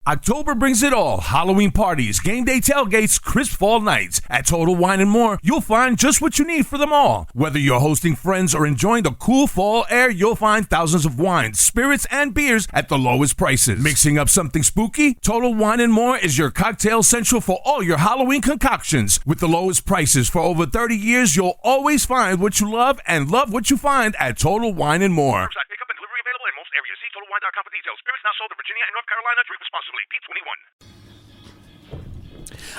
October brings it all. Halloween parties, game day tailgates, crisp fall nights. At Total Wine & More, you'll find just what you need for them all. Whether you're hosting friends or enjoying the cool fall air, you'll find thousands of wines, spirits, and beers at the lowest prices. Mixing up something spooky? Total Wine & More is your cocktail central for all your Halloween concoctions. With the lowest prices for over 30 years, you'll always find what you love and love what you find at Total Wine & More. Pickup and delivery available in most areas. See TotalWine.com for details. Spirits not sold in Virginia and North Carolina. Drink responsibly. B21.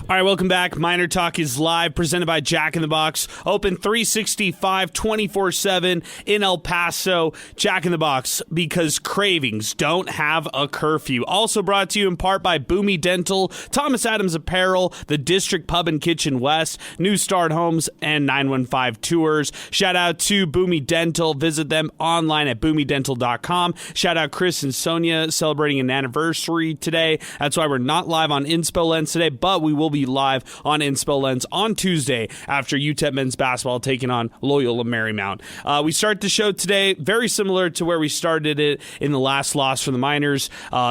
All right, welcome back. MinerTalk is live, presented by Jack in the Box. Open 365, 24/7 in El Paso. Jack in the Box, because cravings don't have a curfew. Also brought to you in part by Boomy Dental, Thomas Adams Apparel, the District Pub and Kitchen West, New Start Homes, and 915 Tours. Shout out to Boomy Dental. Visit them online at boomydental.com. Shout out Chris and Sonia celebrating an anniversary today. That's why we're not live on Inspo Lens today, but we will be live on Inspo Lens on Tuesday after UTEP men's basketball taking on Loyola Marymount. We start the show today very similar to where we started it in the last loss for the Miners.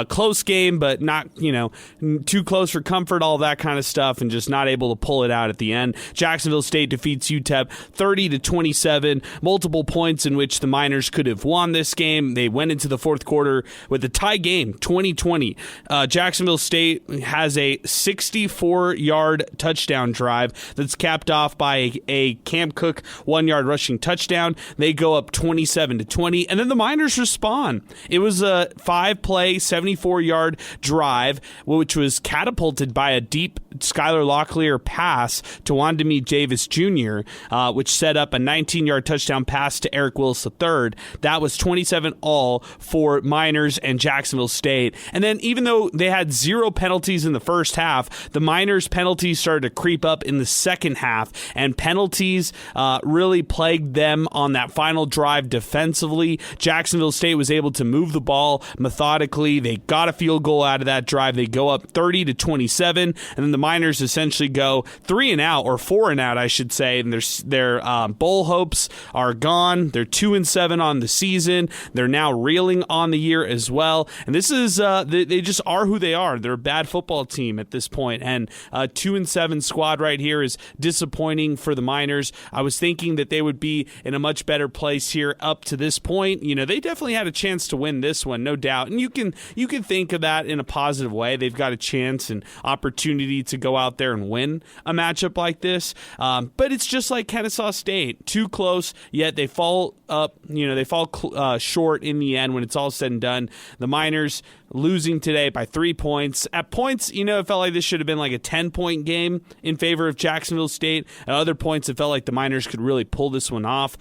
Close game, but not, too close for comfort, all that kind of stuff, and just not able to pull it out at the end. Jacksonville State defeats UTEP 30-27, multiple points in which the Miners could have won this game. They went into the fourth quarter with a tie game, 20-20. Jacksonville State has a 64-yard touchdown drive that's capped off by a Cam Cook 1-yard rushing touchdown. They go up 27-20, and then the Miners respond. It was a 5-play, 74-yard drive, which was catapulted by a deep Skylar Locklear pass to Wandemi Davis Jr., which set up a 19-yard touchdown pass to Eric Willis III. That was 27-all for Miners and Jacksonville State. And then even though they had 0 penalties in the first half, the Miners' penalties started to creep up in the second half, and penalties really plagued them on that final drive defensively. Jacksonville State was able to move the ball methodically. They got a field goal out of that drive. They go up 30-27, and then the Miners essentially go 3-and-out, or 4-and-out, I should say, and their bowl hopes are gone. They're 2-7 on the season. They're now reeling on the year as well, and this is they just are who they are. They're a bad football team at this point, and 2-7 squad right here is disappointing for the Miners. I was thinking that they would be in a much better place here up to this point. They definitely had a chance to win this one, no doubt, and you can think of that in a positive way. They've got a chance and opportunity to go out there and win a matchup like this, but it's just like Kennesaw State, too close, yet they fall up. They fall short in the end when it's all said and done. The Miners losing today by 3 points. At points, it felt like this should have been like a 10-point game in favor of Jacksonville State. At other points, it felt like the Miners could really pull this one off.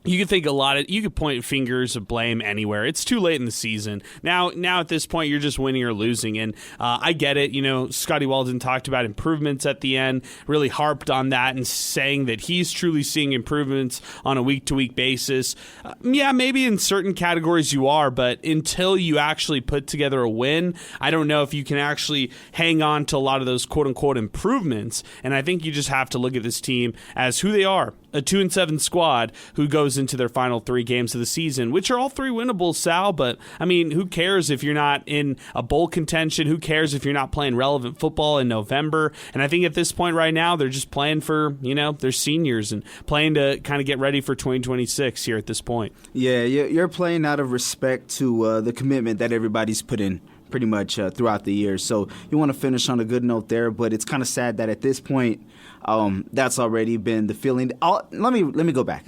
You could think you could point fingers of blame anywhere. It's too late in the season. Now at this point, you're just winning or losing, and I get it. Scotty Walden talked about improvements at the end, really harped on that and saying that he's truly seeing improvements on a week-to-week basis. Yeah, maybe in certain categories you are, but until you actually put together a win, I don't know if you can actually hang on to a lot of those quote-unquote improvements, and I think you just have to look at this team as who they are. A 2-7 squad who goes into their final 3 games of the season, which are all 3 winnable, Sal, but who cares if you're not in a bowl contention? Who cares if you're not playing relevant football in November? And I think at this point right now, they're just playing for, their seniors and playing to kind of get ready for 2026 here at this point. Yeah, you're playing out of respect to the commitment that everybody's put in pretty much throughout the year. So you want to finish on a good note there, but it's kind of sad that at this point, that's already been the feeling. Let me go back.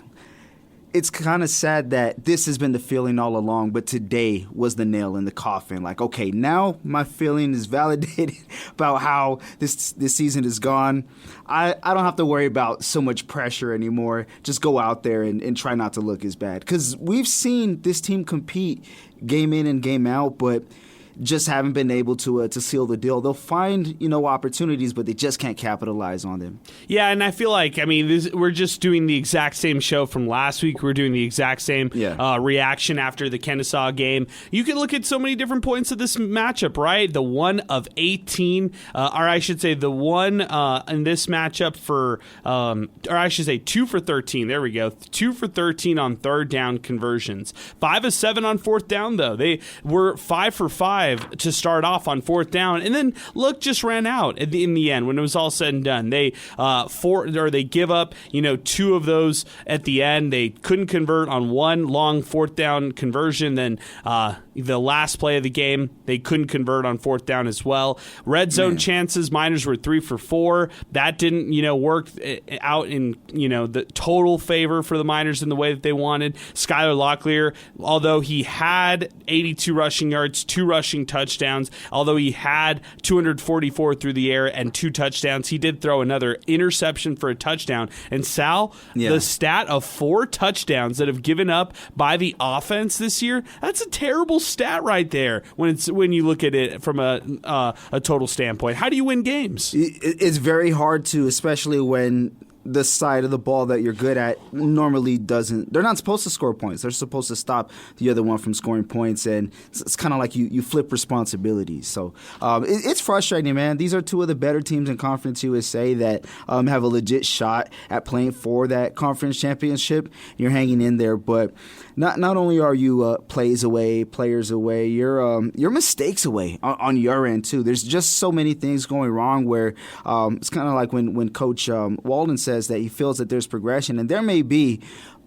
It's kind of sad that this has been the feeling all along, but today was the nail in the coffin. Like, okay, now my feeling is validated about how this season is gone. I don't have to worry about so much pressure anymore. Just go out there and try not to look as bad. Because we've seen this team compete game in and game out, but just haven't been able to seal the deal. They'll find, opportunities, but they just can't capitalize on them. Yeah, and I feel like, we're just doing the exact same show from last week. We're doing the exact same reaction after the Kennesaw game. You can look at so many different points of this matchup, right? The one of 18, or I should say the one in this matchup for, or I should say 2 for 13. There we go. 2 for 13 on third down conversions. 5 of 7 on fourth down, though. They were 5 for 5 drive to start off on fourth down, and then look, just ran out in the end when it was all said and done. They they give up, two of those at the end. They couldn't convert on one long fourth down conversion. Then the last play of the game, they couldn't convert on fourth down as well. Red zone chances, Miners were 3 for 4. That didn't, work out in, the total favor for the Miners in the way that they wanted. Skylar Locklear, although he had 82 rushing yards, 2 rushing touchdowns, although he had 244 through the air and 2 touchdowns, he did throw another interception for a touchdown. And Sal, the stat of 4 touchdowns that have given up by the offense this year, that's a terrible stat right there when you look at it from a total standpoint. How do you win games? It's very hard to, especially when the side of the ball that you're good at normally doesn't. They're not supposed to score points. They're supposed to stop the other one from scoring points, and it's kind of like you flip responsibilities. So it's frustrating, man. These are 2 of the better teams in Conference USA that have a legit shot at playing for that conference championship. You're hanging in there, but not only are you players away, you're mistakes away on your end too. There's just so many things going wrong where it's kind of like when Coach Walden says that he feels that there's progression, and there may be,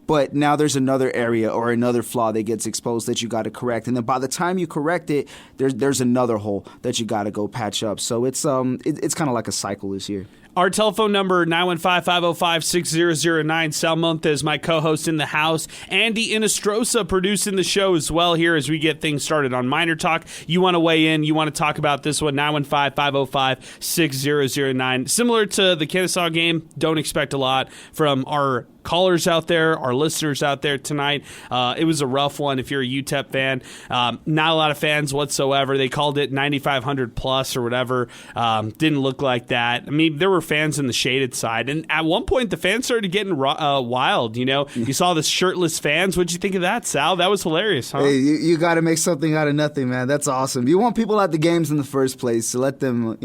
but now there's another area or another flaw that gets exposed that you got to correct, and then by the time you correct it, there's another hole that you got to go patch up. So it's kind of like a cycle this year. Our telephone number, 915-505-6009. Sal Montes, my co-host in the house. Andy Inestrosa producing the show as well here as we get things started on Miner Talk. You want to weigh in, you want to talk about this one, 915-505-6009. Similar to the Kennesaw game, don't expect a lot from our callers out there, our listeners out there tonight. It was a rough one if you're a UTEP fan. Not a lot of fans whatsoever. They called it 9,500 plus or whatever. Didn't look like that. I mean, there were fans in the shaded side, and at one point the fans started getting wild. You saw the shirtless fans. What'd you think of that, Sal? That was hilarious, huh? Hey, you got to make something out of nothing, man. That's awesome. You want people at the games in the first place, so let them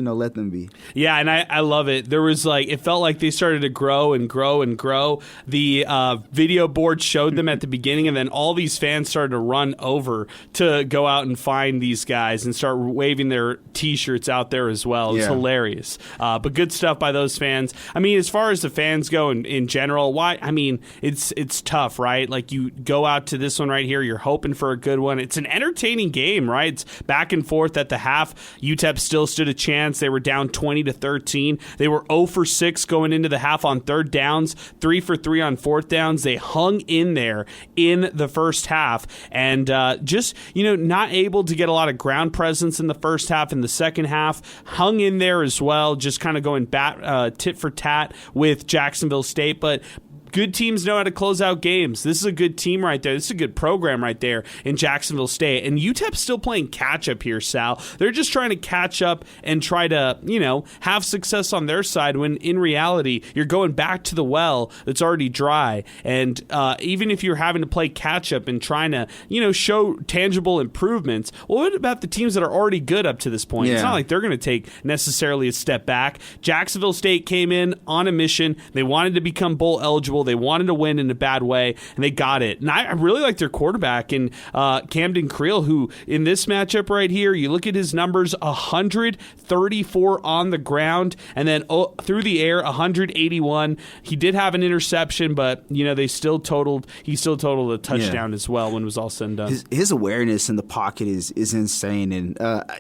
be. Yeah, and I love it. There was it felt like they started to grow and grow and grow. The video board showed them at the beginning, and then all these fans started to run over to go out and find these guys and start waving their T-shirts out there as well. It's hilarious. But good stuff by those fans. I mean, as far as the fans go in general, it's tough, right? Like, you go out to this one right here, you're hoping for a good one. It's an entertaining game, right? It's back and forth at the half. UTEP still stood a chance. They were down 20-13. They were 0 for 6 going into the half on third downs, 3 for 3 on fourth downs. They hung in there in the first half, and just not able to get a lot of ground presence in the first half. In the second half, hung in there as well, just kind of going tit for tat with Jacksonville State. But good teams know how to close out games. This is a good team right there. This is a good program right there in Jacksonville State. And UTEP's still playing catch-up here, Sal. They're just trying to catch up and try to, have success on their side when, in reality, you're going back to the well that's already dry. And even if you're having to play catch-up and trying to, show tangible improvements, well, what about the teams that are already good up to this point? Yeah. It's not like they're going to take necessarily a step back. Jacksonville State came in on a mission. They wanted to become bowl eligible. They wanted to win in a bad way, and they got it. And I really like their quarterback in Camden Creel, who in this matchup right here, you look at his numbers, 134 on the ground, and then through the air, 181. He did have an interception, but he still totaled a touchdown as well when it was all said and done. His awareness in the pocket is insane, and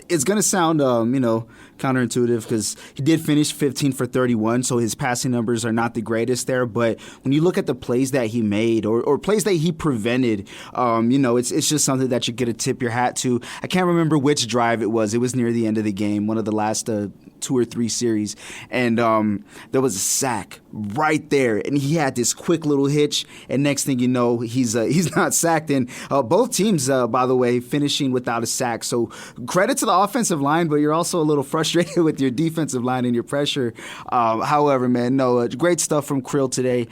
it's going to sound counterintuitive because he did finish 15 for 31, so his passing numbers are not the greatest there, but when you look at the plays that he made or plays that he prevented, it's just something that you get to tip your hat to. I can't remember which drive it was. It was near the end of the game, one of the last 2 or 3 series, and there was a sack right there, and he had this quick little hitch, and next thing you know, he's not sacked. And both teams, by the way, finishing without a sack. So credit to the offensive line, but you're also a little frustrated with your defensive line and your pressure. However, man, great stuff from Krill today.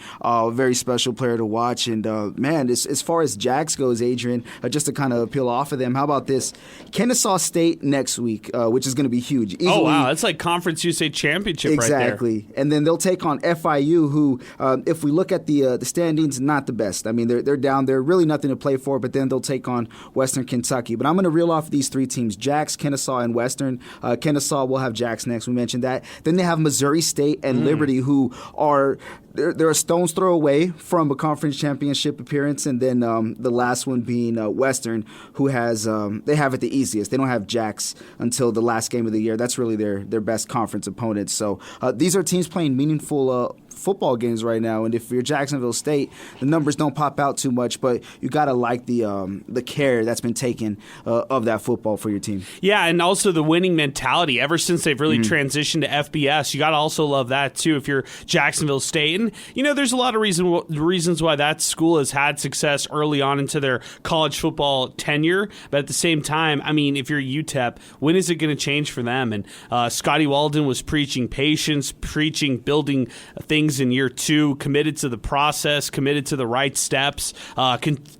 Very special player to watch. And, man, as far as Jax goes, Adrian, just to kind of peel off of them, how about this? Kennesaw State next week, which is going to be huge. Easily, oh, wow. That's like like Conference USA Championship exactly. right there. And then they'll take on FIU, who, if we look at the standings, not the best. I mean, they're down there, really nothing to play for, but then they'll take on Western Kentucky. But I'm going to reel off these three teams, Jax, Kennesaw, and Western. Kennesaw will have Jax next. We mentioned that. Then they have Missouri State and Liberty, who are they're a stone's throw away from a conference championship appearance, and then the last one being Western, who has they have it the easiest. They don't have Jax until the last game of the year. That's really their best conference opponent. So these are teams playing meaningful football games right now, and if you're Jacksonville State, the numbers don't pop out too much, but you gotta like the care that's been taken of that football for your team. Yeah, and also the winning mentality. Ever since they've really transitioned to FBS, you gotta also love that too. If you're Jacksonville State, and there's a lot of reasons why that school has had success early on into their college football tenure, but at the same time, I mean, if you're UTEP, when is it going to change for them? And Scotty Walden was preaching patience, preaching building things in year 2, committed to the process, committed to the right steps,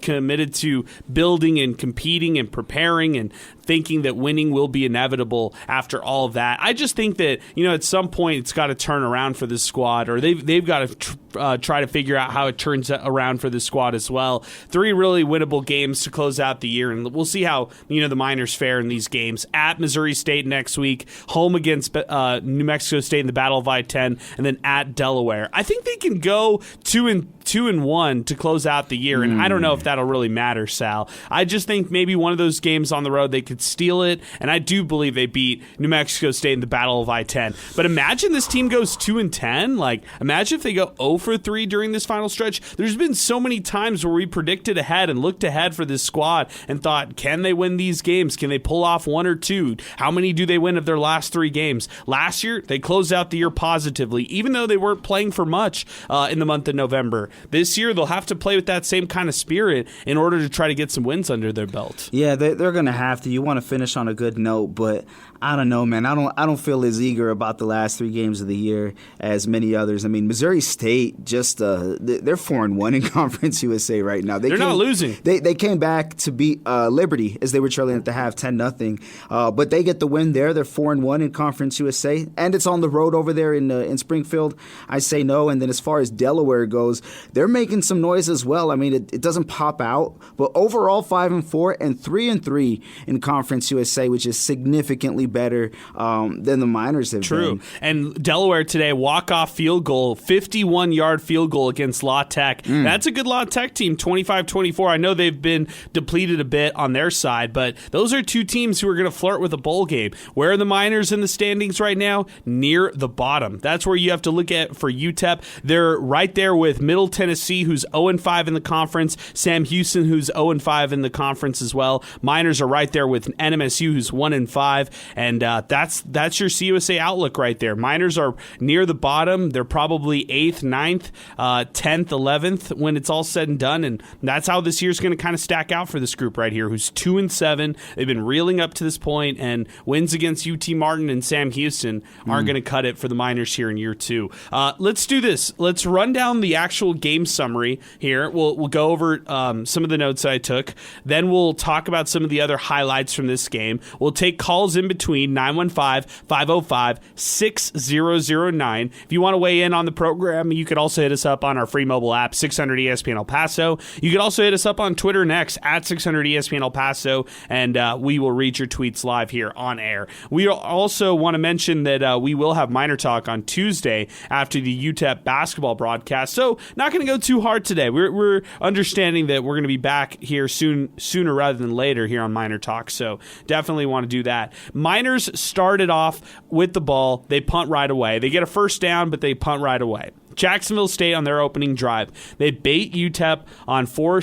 committed to building and competing and preparing and thinking that winning will be inevitable after all of that. I just think that, at some point it's got to turn around for this squad, or they've got to try to figure out how it turns around for this squad as well. 3 really winnable games to close out the year, and we'll see how, the Miners fare in these games. At Missouri State next week, home against New Mexico State in the Battle of I-10, and then at Delaware. I think they can go 2-1 to close out the year, and I don't know if that'll really matter, Sal. I just think maybe one of those games on the road they could steal it, and I do believe they beat New Mexico State in the Battle of I-10. But imagine this team goes 2-10. Like, imagine if they go 0-3 during this final stretch. There's been so many times where we predicted ahead and looked ahead for this squad and thought, can they win these games? Can they pull off 1 or 2? How many do they win of their last 3 games? Last year, they closed out the year positively, even though they weren't playing for much in the month of November. This year, they'll have to play with that same kind of spirit in order to try to get some wins under their belt. Yeah, they're going to have to. You want to finish on a good note, but I don't know, man. I don't feel as eager about the last 3 games of the year as many others. I mean, Missouri State just they're 4-1 in Conference USA right now. They're not losing. They came back to beat Liberty as they were trailing at the half 10-0, but they get the win there. They're 4-1 in Conference USA, and it's on the road over there in Springfield. I say no. And then as far as Delaware goes, they're making some noise as well. I mean, it doesn't pop out, but overall 5-4 and 3-3 in Conference USA, which is significantly better than the Miners have been. And Delaware today, walk-off field goal, 51-yard field goal against La Tech. That's a good La Tech team, 25-24. I know they've been depleted a bit on their side, but those are 2 teams who are going to flirt with a bowl game. Where are the Miners in the standings right now? Near the bottom. That's where you have to look at for UTEP. They're right there with Middle Tennessee, who's 0-5 in the conference, Sam Houston, who's 0-5 in the conference as well. Miners are right there with NMSU, who's 1-5, and that's your CUSA outlook right there. Miners are near the bottom. They're probably 8th, 9th, 10th, 11th when it's all said and done, and that's how this year's going to kind of stack out for this group right here, who's 2-7. They've been reeling up to this point, and wins against UT Martin and Sam Houston aren't going to cut it for the Miners here in year 2. Let's do this. Let's run down the actual game summary here. We'll go over some of the notes that I took. Then we'll talk about some of the other highlights from this game. We'll take calls in between 915-505-6009. If you want to weigh in on the program, you could also hit us up on our free mobile app, 600 ESPN El Paso. You could also hit us up on Twitter and X at 600 ESPN El Paso, and we will read your tweets live here on air. We also want to mention that we will have MinerTalk on Tuesday after the UTEP basketball broadcast, so not going to go too hard today. We're understanding that we're going to be back here sooner rather than later here on MinerTalk, so definitely want to do that. Miners started off with the ball. They punt right away. They get a first down, but they punt right away. Jacksonville State on their opening drive. They bait UTEP on 4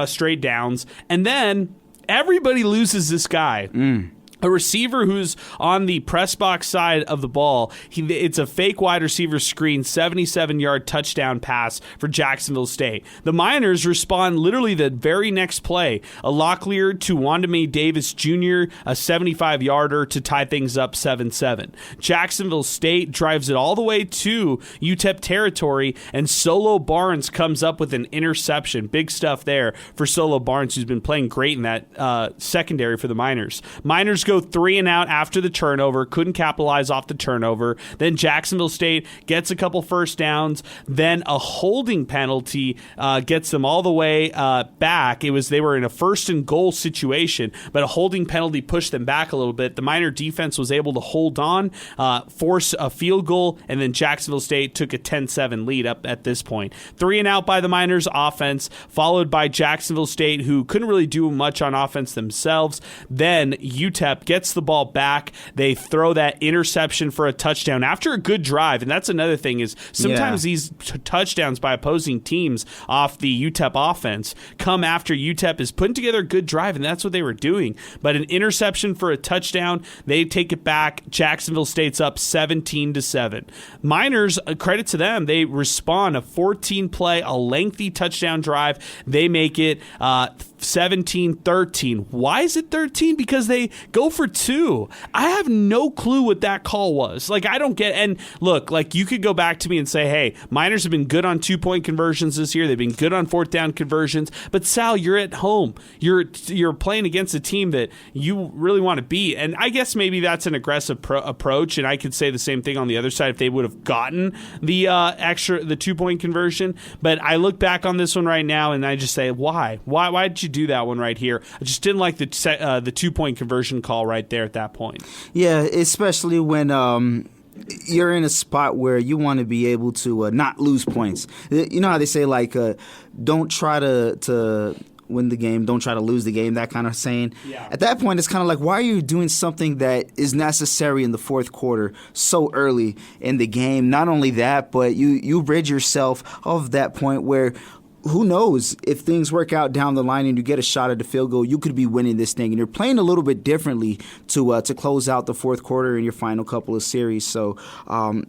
straight downs, and then everybody loses this guy. A receiver who's on the press box side of the ball. It's a fake wide receiver screen, 77-yard touchdown pass for Jacksonville State. The Miners respond literally the very next play. A Locklear to Wandame Davis Jr., a 75-yarder to tie things up 7-7. Jacksonville State drives it all the way to UTEP territory, and Solo Barnes comes up with an interception. Big stuff there for Solo Barnes, who's been playing great in that secondary for the Miners. Miners go go 3 and out after the turnover, couldn't capitalize off the turnover. Then Jacksonville State gets a couple first downs. Then a holding penalty gets them all the way back. They were in a first and goal situation, but a holding penalty pushed them back a little bit. The Miner defense was able to hold on, force a field goal, and then Jacksonville State took a 10-7 lead up at this point. 3 and out by the Miners offense, followed by Jacksonville State, who couldn't really do much on offense themselves. Then UTEP gets the ball back. They throw that interception for a touchdown after a good drive, and that's another thing is sometimes these touchdowns by opposing teams off the UTEP offense come after UTEP is putting together a good drive, and that's what they were doing. But an interception for a touchdown, they take it back. Jacksonville State's up 17-7. Miners, credit to them, they respond. A 14-play, a lengthy touchdown drive. They make it 17-13. Why is it 13? Because they go for 2. I have no clue what that call was. Like, I don't get. And look, like, you could go back to me and say, hey, Miners have been good on 2-point conversions this year. They've been good on 4th down conversions. But Sal, you're at home. You're playing against a team that you really want to beat. And I guess maybe that's an aggressive approach. And I could say the same thing on the other side if they would have gotten the 2-point conversion. But I look back on this one right now and I just say, why? Why did you do that one right here? I just didn't like the 2-point conversion call right there at that point. Yeah, especially when you're in a spot where you want to be able to not lose points. You know how they say, like, don't try to win the game, don't try to lose the game, that kind of saying. Yeah. At that point, it's kind of like, why are you doing something that is necessary in the fourth quarter so early in the game? Not only that, but you rid yourself of that point where who knows, if things work out down the line and you get a shot at the field goal, you could be winning this thing. And you're playing a little bit differently to close out the fourth quarter in your final couple of series. So,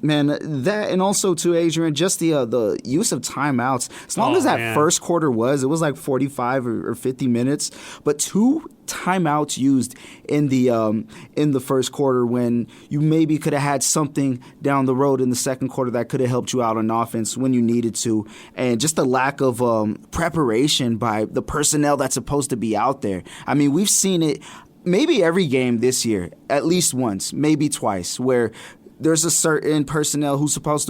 man, that, and also to Adrian, just the use of timeouts. As long as that first quarter it was like 45 or 50 minutes, but 2 timeouts used in the first quarter when you maybe could have had something down the road in the second quarter that could have helped you out on offense when you needed to, and just the lack of preparation by the personnel that's supposed to be out there. I mean, we've seen it maybe every game this year, at least once, maybe twice, where there's a certain personnel who is supposed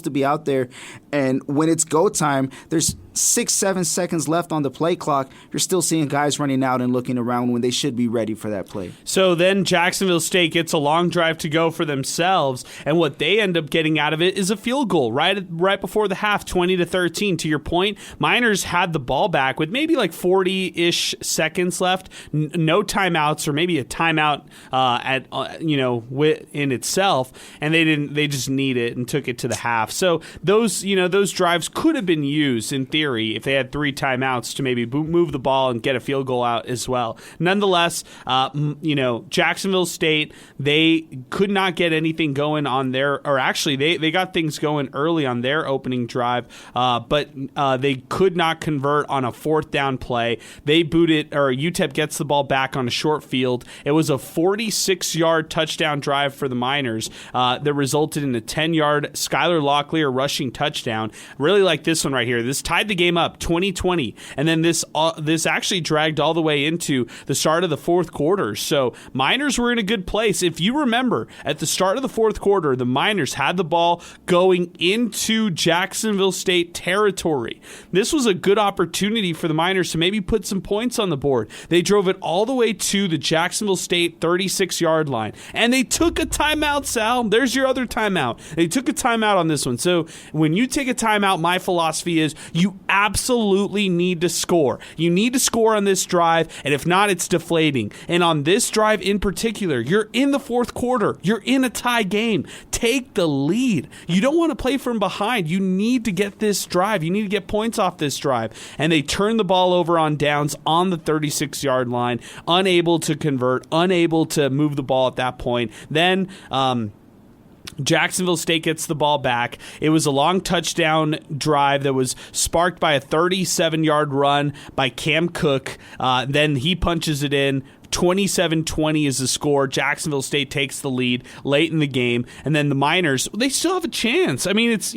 to be out there, and when it's go time, there's 6-7 seconds left on the play clock. You're still seeing guys running out and looking around when they should be ready for that play. So then Jacksonville State gets a long drive to go for themselves, and what they end up getting out of it is a field goal right before the half, 20-13. To your point, Miners had the ball back with maybe like 40-ish seconds left, no timeouts, or maybe a timeout in itself, and they just need it and took it to the half. So those drives could have been used in theory if they had 3 timeouts to maybe move the ball and get a field goal out as well. Nonetheless, Jacksonville State, they could not get anything going on they got things going early on their opening drive, but they could not convert on a 4th down play. They UTEP gets the ball back on a short field. It was a 46-yard touchdown drive for the Miners that resulted in a 10-yard Skylar Locklear rushing touchdown. Really like this one right here. This tied the game up 20-20, and then this actually dragged all the way into the start of the fourth quarter. So Miners were in a good place. If you remember, at the start of the fourth quarter, the Miners had the ball going into Jacksonville State territory. This was a good opportunity for the Miners to maybe put some points on the board. They drove it all the way to the Jacksonville State 36-yard line, and they took a timeout, Sal. There's your other timeout. They took a timeout on this one. So when you take a timeout, my philosophy is you absolutely need to score. You need to score on this drive, and if not, it's deflating. And on this drive in particular, you're in the fourth quarter. You're in a tie game. Take the lead. You don't want to play from behind. You need to get this drive. You need to get points off this drive. And they turn the ball over on downs on the 36-yard line, unable to convert, unable to move the ball at that point. Then Jacksonville State gets the ball back. It was a long touchdown drive that was sparked by a 37-yard run by Cam Cook. Then he punches it in 27-20 is the score. Jacksonville State takes the lead late in the game, and then the Miners, they still have a chance. I mean, it's,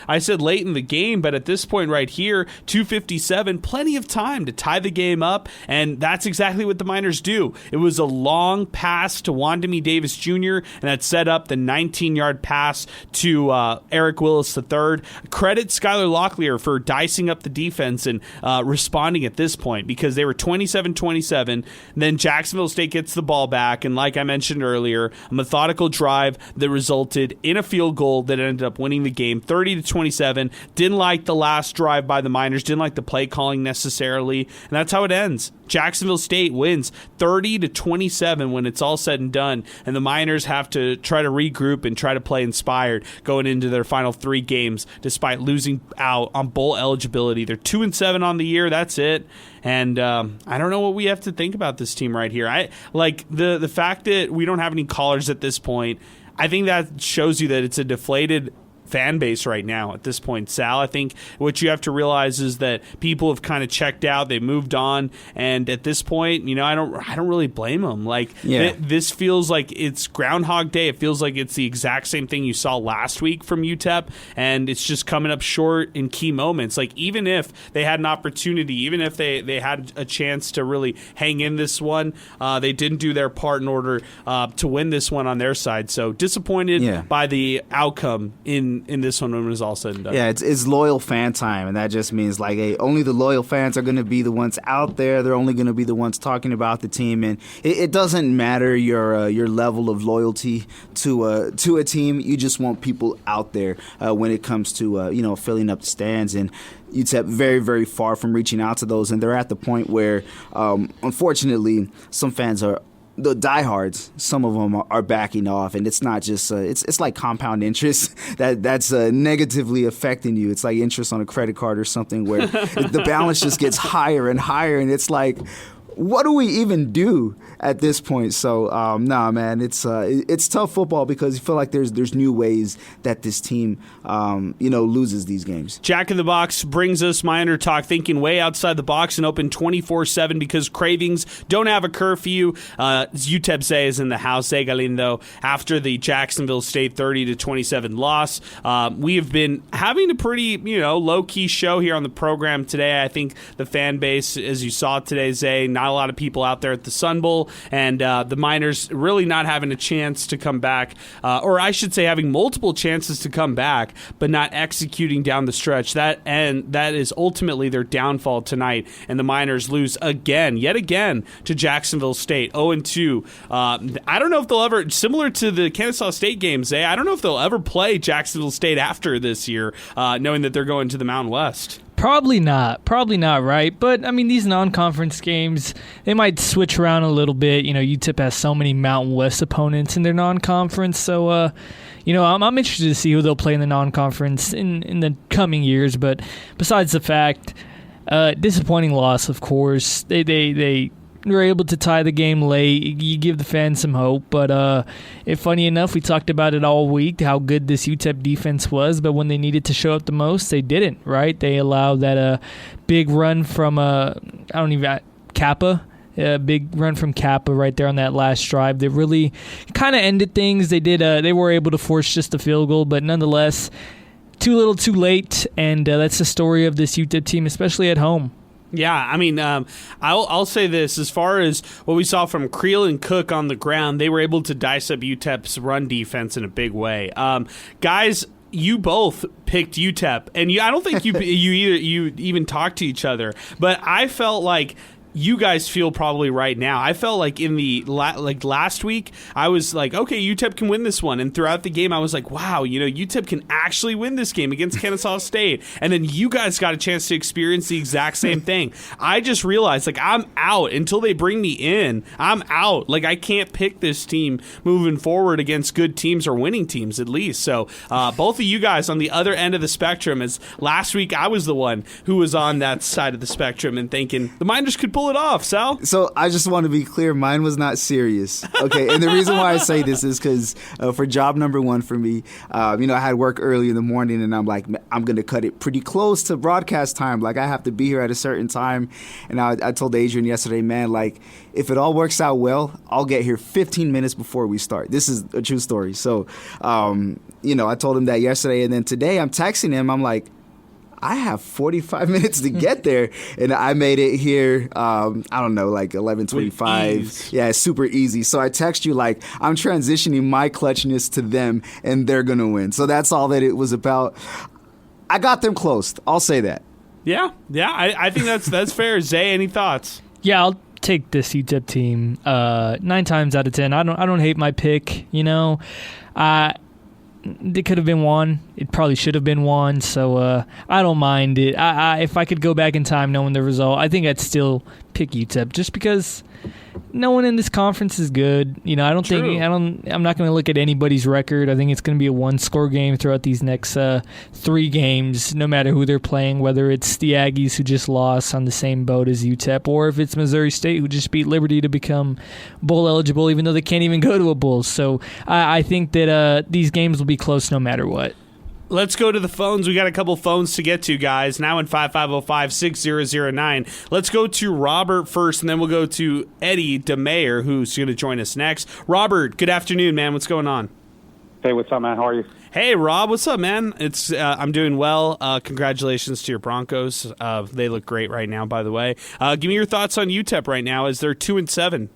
I said late in the game, but at this point right here, 2:57, plenty of time to tie the game up, and that's exactly what the Miners do. It was a long pass to Wandemi Davis Jr., and that set up the 19-yard pass to Eric Willis III. Credit Skylar Locklear for dicing up the defense and responding at this point, because they were 27-27, then Jacksonville State gets the ball back, and like I mentioned earlier, a methodical drive that resulted in a field goal that ended up winning the game 30-27. Didn't like the last drive by the Miners, didn't like the play calling necessarily, and that's how it ends. Jacksonville State wins 30-27 when it's all said and done, and the Miners have to try to regroup and try to play inspired going into their final 3 games despite losing out on bowl eligibility. They're 2-7 on the year, that's it. And I don't know what we have to think about this team right here. I like the fact that we don't have any callers at this point. I think that shows you that it's a deflated fan base right now at this point, Sal. I think what you have to realize is that people have kind of checked out, they moved on, and at this point, I don't really blame them. Like, this feels like it's Groundhog Day. It feels like it's the exact same thing you saw last week from UTEP, and it's just coming up short in key moments. Like, even if they had an opportunity, even if they had a chance to really hang in this one, they didn't do their part in order to win this one on their side. So disappointed by the outcome in this one when it was all said and done. Yeah, it's loyal fan time, and that just means like, hey, only the loyal fans are going to be the ones out there. They're only going to be the ones talking about the team, and it doesn't matter your level of loyalty to a team. You just want people out there when it comes to filling up the stands, and UTEP very, very far from reaching out to those, and they're at the point where, unfortunately, some fans are. The diehards, some of them are backing off, and it's not just it's like compound interest that's negatively affecting you. It's like interest on a credit card or something, where the balance just gets higher and higher, and it's like, what do we even do at this point? So, man, it's tough football because you feel like there's new ways that this team, loses these games. Jack in the Box brings us MinerTalk, thinking way outside the box and open 24/7 because cravings don't have a curfew. UTEP Zay is in the house. Zay Galindo, after the Jacksonville State 30-27 loss. We have been having a pretty, low-key show here on the program today. I think the fan base, as you saw today, Zay, not a lot of people out there at the Sun Bowl, and the Miners really not having a chance to come back, or I should say having multiple chances to come back, but not executing down the stretch. That is ultimately their downfall tonight, and the Miners lose yet again to Jacksonville State, 0-2. I don't know if they'll ever, similar to the Kennesaw State games, I don't know if they'll ever play Jacksonville State after this year, knowing that they're going to the Mountain West. Probably not, right? But, I mean, these non-conference games, they might switch around a little bit. UTEP has so many Mountain West opponents in their non-conference, so, I'm interested to see who they'll play in the non-conference in the coming years. But besides the fact, disappointing loss, of course. They were able to tie the game late. You give the fans some hope, but funny enough, we talked about it all week, how good this UTEP defense was, but when they needed to show up the most, they didn't, right? They allowed that big run from Kappa. A big run from Kappa right there on that last drive that really kind of ended things. They were able to force just a field goal, but nonetheless, too little too late, and that's the story of this UTEP team, especially at home. Yeah, I mean, I'll say this. As far as what we saw from Creel and Cook on the ground, they were able to dice up UTEP's run defense in a big way. Guys, you both picked UTEP, and I don't think you even talked to each other, but I felt like you guys feel probably right now. I felt like in the last week, I was like, okay, UTEP can win this one. And throughout the game, I was like, wow, UTEP can actually win this game against Kennesaw State. And then you guys got a chance to experience the exact same thing. I just realized, I'm out until they bring me in. I'm out. I can't pick this team moving forward against good teams or winning teams, at least. So both of you guys on the other end of the spectrum, as last week I was the one who was on that side of the spectrum and thinking the Miners could pull pull it off, Sal? So I just want to be clear, mine was not serious. Okay, and the reason why I say this is because for job number one for me, I had work early in the morning, and I'm like, I'm going to cut it pretty close to broadcast time. Like, I have to be here at a certain time. And I told Adrian yesterday, man, like, if it all works out well, I'll get here 15 minutes before we start. This is a true story. So, I told him that yesterday, and then today I'm texting him. I'm like, I have 45 minutes to get there, and I made it here, like 11:25. Yeah, it's super easy. So I text you like, I'm transitioning my clutchness to them, and they're going to win. So that's all that it was about. I got them close. I'll say that. Yeah, I think that's fair. Zay, any thoughts? Yeah, I'll take this UTEP team 9 times out of 10. I don't hate my pick, It could have been one. It probably should have been one. So I don't mind it. If I could go back in time knowing the result, I think I'd still pick UTEP just because no one in this conference is good. I'm not going to look at anybody's record. I think it's going to be a one-score game throughout these next 3 games, no matter who they're playing, whether it's the Aggies who just lost on the same boat as UTEP, or if it's Missouri State who just beat Liberty to become bowl eligible, even though they can't even go to a bowl. So I think that these games will be close no matter what. Let's go to the phones. We got a couple phones to get to, guys. Now in 5505-6009. Let's go to Robert first, and then we'll go to Eddie DeMayer, who's going to join us next. Robert, good afternoon, man. What's going on? Hey, what's up, man? How are you? Hey, Rob. What's up, man? I'm doing well. Congratulations to your Broncos. They look great right now, by the way. Give me your thoughts on UTEP right now as they're 2-7.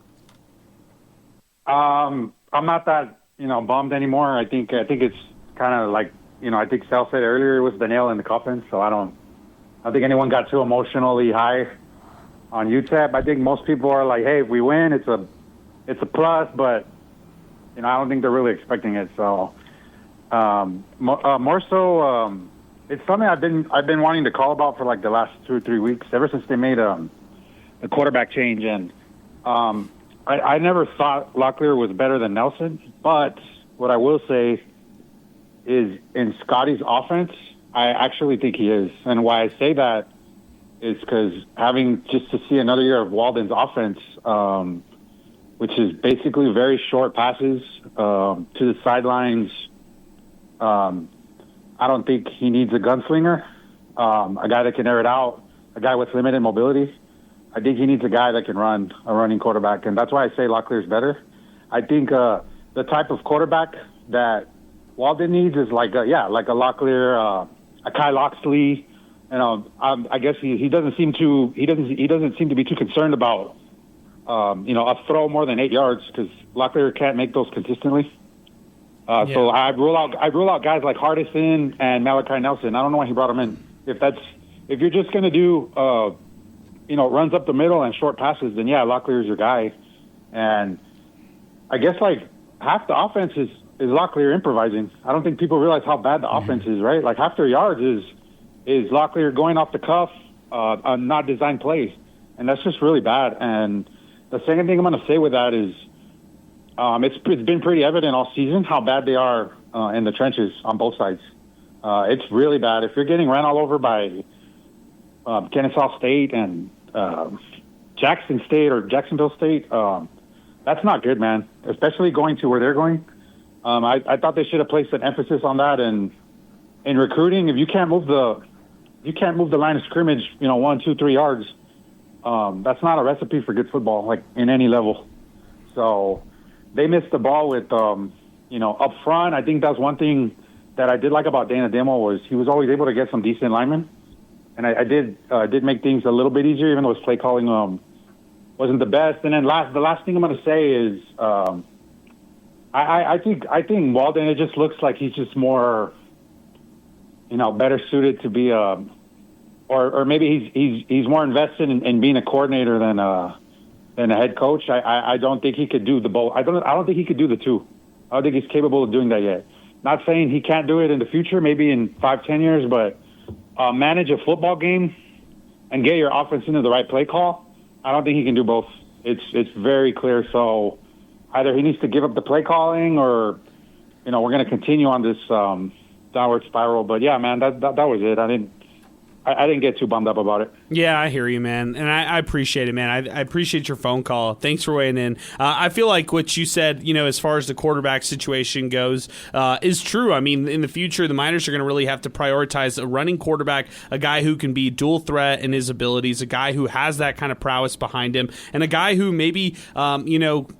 I'm not that bummed anymore. I think it's kind of like. I think Sal said earlier it was the nail in the coffin, so I don't think anyone got too emotionally high on UTEP. I think most people are like, hey, if we win, it's a plus, but I don't think they're really expecting it. So more so, it's something I've been wanting to call about for like the last 2 or 3 weeks, ever since they made a quarterback change, and I never thought Locklear was better than Nelson, but what I will say is in Scotty's offense, I actually think he is. And why I say that is because having just to see another year of Walden's offense, which is basically very short passes to the sidelines. I don't think he needs a gunslinger, a guy that can air it out, a guy with limited mobility. I think he needs a guy that can run, a running quarterback, and that's why I say Locklear is better. I think the type of quarterback that Walden needs is like a Locklear, a Kai Loxley. I guess he doesn't seem to be too concerned about a throw more than 8 yards because Locklear can't make those consistently. So I rule out guys like Hardison and Malachi Nelson. I don't know why he brought him in. If you're just gonna do runs up the middle and short passes, then Locklear is your guy. And I guess like half the offense is Locklear improvising. I don't think people realize how bad the offense is, right? Like half their yards is Locklear going off the cuff, on not designed plays. And that's just really bad. And the second thing I'm going to say with that is it's been pretty evident all season how bad they are in the trenches on both sides. It's really bad. If you're getting ran all over by Kennesaw State and Jackson State or Jacksonville State, that's not good, man, especially going to where they're going. I thought they should have placed an emphasis on that in recruiting. If you can't move the line of scrimmage, 1, 2, 3 yards, that's not a recipe for good football, like in any level. So they missed the ball with, up front. I think that's one thing that I did like about Dana Demo was he was always able to get some decent linemen, and I did make things a little bit easier, even though his play calling wasn't the best. And then the last thing I'm going to say is. I think Walden, it just looks like he's just more, better suited to be or maybe he's more invested in being a coordinator than a head coach. I don't think he could do the both. I don't think he could do the two. I don't think he's capable of doing that yet. Not saying he can't do it in the future, maybe in 5-10 years, but manage a football game and get your offense into the right play call. I don't think he can do both. It's very clear. So. Either he needs to give up the play calling or, we're going to continue on this downward spiral. But, yeah, man, that was it. I didn't get too bummed up about it. Yeah, I hear you, man, and I appreciate it, man. I appreciate your phone call. Thanks for weighing in. I feel like what you said, as far as the quarterback situation goes, is true. I mean, in the future, the Miners are going to really have to prioritize a running quarterback, a guy who can be dual threat in his abilities, a guy who has that kind of prowess behind him, and a guy who maybe,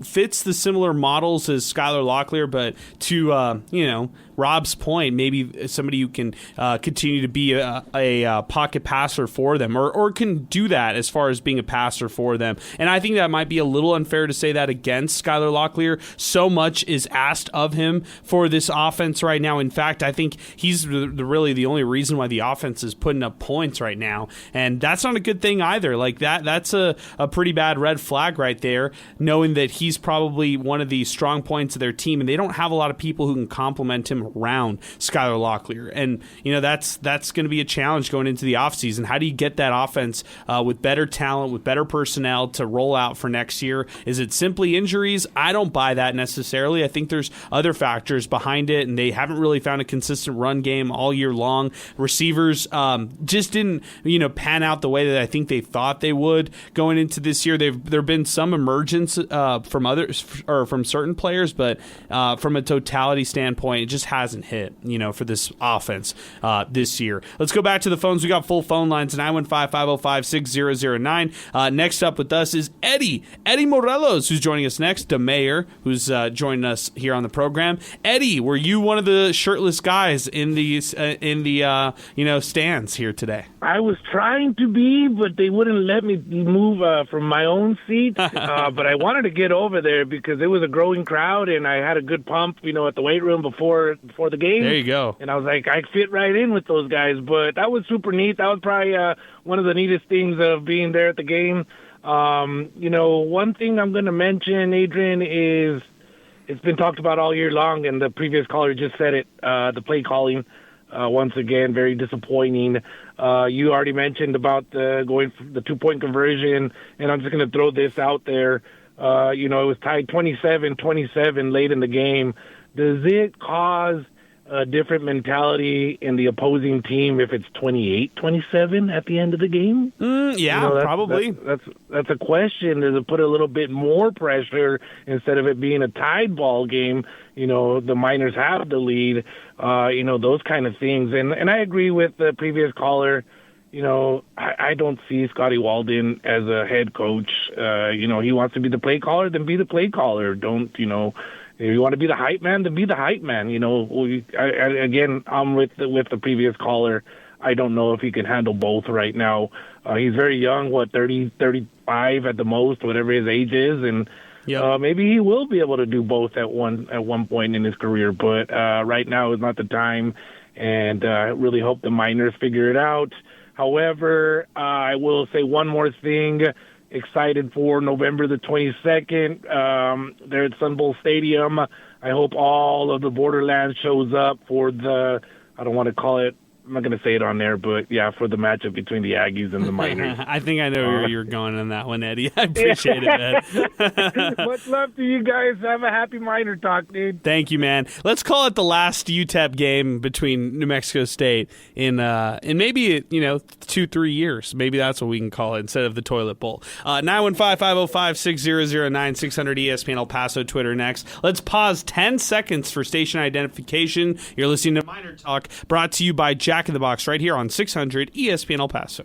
fits the similar models as Skylar Locklear, but to, Rob's point, maybe somebody who can continue to be a pocket passer for them, or can do that as far as being a passer for them. And I think that might be a little unfair to say that against Skylar Locklear. So much is asked of him for this offense right now. In fact, I think he's really the only reason why the offense is putting up points right now. And that's not a good thing either. Like that's a pretty bad red flag right there, knowing that he's probably one of the strong points of their team, and they don't have a lot of people who can complement him around Skylar Locklear. And, that's going to be a challenge going into the offseason. How do you get that offense with better talent, with better personnel to roll out for next year? Is it simply injuries? I don't buy that necessarily. I think there's other factors behind it, and they haven't really found a consistent run game all year long. Receivers just didn't, pan out the way that I think they thought they would going into this year. There have been some emergence from others or from certain players, but from a totality standpoint, it just hasn't hit, for this offense this year. Let's go back to the phones. We got full phone lines, 915-505-6009. Next up with us is Eddie Morelos, who's joining us next. DeMayer, who's joining us here on the program. Eddie, were you one of the shirtless guys in the stands here today? I was trying to be, but they wouldn't let me move from my own seat. But I wanted to get over there because it was a growing crowd, and I had a good pump, at the weight room before the game. There you go. And I was like, I fit right in with those guys. But that was super neat. That was probably one of the neatest things of being there at the game. One thing I'm going to mention, Adrian, is it's been talked about all year long, and the previous caller just said it, the play calling. Once again, very disappointing. You already mentioned about going for the 2-point conversion, and I'm just going to throw this out there. It was tied 27-27 late in the game. Does it cause a different mentality in the opposing team if it's 28-27 at the end of the game? Probably. That's a question. Does it put a little bit more pressure instead of it being a tied ball game? The Miners have the lead, those kind of things. And I agree with the previous caller. I don't see Scotty Walden as a head coach. He wants to be the play caller, then be the play caller. Don't, if you want to be the hype man, then be the hype man. Again, I'm with the previous caller. I don't know if he can handle both right now. He's very young, 30, 35 at the most, whatever his age is, and maybe he will be able to do both at one point in his career. But right now is not the time, and I really hope the Miners figure it out. However, I will say one more thing. Excited for November the 22nd. There at Sun Bowl Stadium. I hope all of the Borderlands shows up for I don't want to call it, I'm not going to say it on there, but for the matchup between the Aggies and the Miners. I think I know where you're going on that one, Eddie. I appreciate it, man. Much love to you guys. Have a happy Miner Talk, dude. Thank you, man. Let's call it the last UTEP game between New Mexico State in maybe 2-3 years. Maybe that's what we can call it instead of the toilet bowl. 915-505-6009, 600 ESPN El Paso, Twitter next. Let's pause 10 seconds for station identification. You're listening to Miner Talk, brought to you by Jack in the Box right here on 600 ESPN El Paso.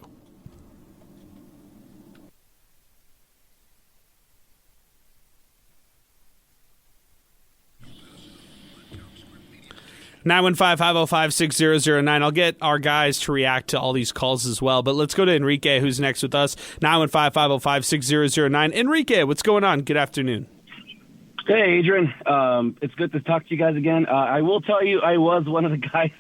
Nine 505-505-6009. I'll get our guys to react to all these calls as well, but let's go to Enrique, who's next with us. 915-505-6009. Enrique, what's going on? Good afternoon. Hey, Adrian. It's good to talk to you guys again. I will tell you, I was one of the guys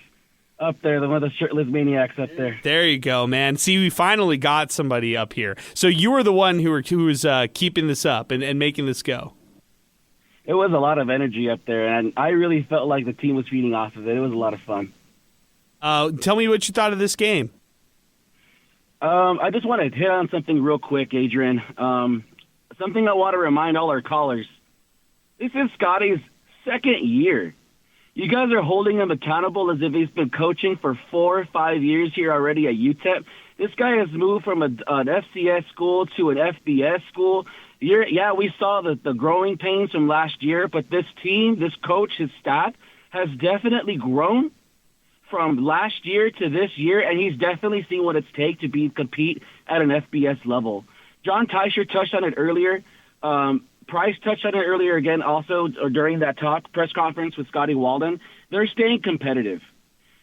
up there, one of the shirtless maniacs up there. There you go, man. See, we finally got somebody up here. So you were the one who was keeping this up and making this go. It was a lot of energy up there, and I really felt like the team was feeding off of it. It was a lot of fun. Tell me what you thought of this game. I just want to hit on something real quick, Adrian. Something I want to remind all our callers. This is Scotty's second year. You guys are holding him accountable as if he's been coaching for 4 or 5 years here already at UTEP. This guy has moved from an FCS school to an FBS school. We saw the growing pains from last year, but this team, this coach, his staff, has definitely grown from last year to this year, and he's definitely seen what it's take to compete at an FBS level. John Teicher touched on it earlier. Price touched on it earlier again also during that press conference with Scotty Walden. They're staying competitive.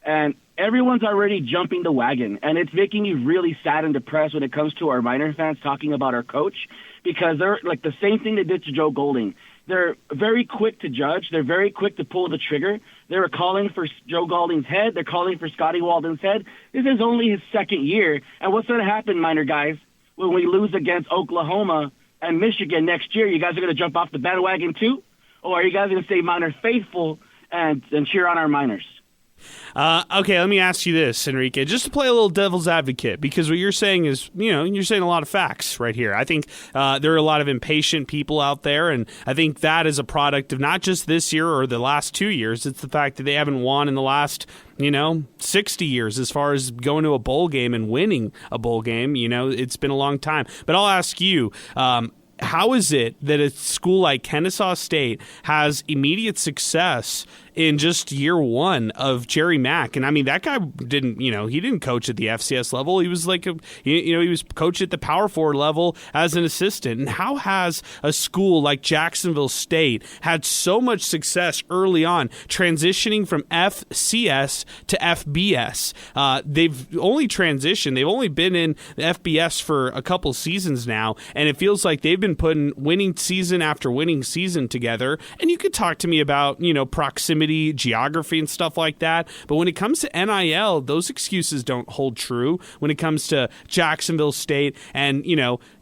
And everyone's already jumping the wagon. And it's making me really sad and depressed when it comes to our Miner fans talking about our coach, because they're like the same thing they did to Joe Golding. They're very quick to judge. They're very quick to pull the trigger. They were calling for Joe Golding's head. They're calling for Scotty Walden's head. This is only his second year. And what's going to happen, Miner guys, when we lose against Oklahoma and Michigan next year? You guys are going to jump off the bandwagon too? Or are you guys going to stay Miner faithful and cheer on our Miners? Okay, let me ask you this, Enrique, just to play a little devil's advocate, because what you're saying is, you're saying a lot of facts right here. I think there are a lot of impatient people out there, and I think that is a product of not just this year or the last 2 years. It's the fact that they haven't won in the last 60 years as far as going to a bowl game and winning a bowl game. It's been a long time. But I'll ask you, how is it that a school like Kennesaw State has immediate success in just year one of Jerry Mack? And I mean, that guy didn't, he didn't coach at the FCS level. He was like, he was coached at the Power 4 level as an assistant. And how has a school like Jacksonville State had so much success early on, transitioning from FCS to FBS? They've only transitioned. They've only been in the FBS for a couple seasons now, and it feels like they've been putting winning season after winning season together. And you could talk to me about, proximity, geography, and stuff like that. But when it comes to NIL, those excuses don't hold true when it comes to Jacksonville State and,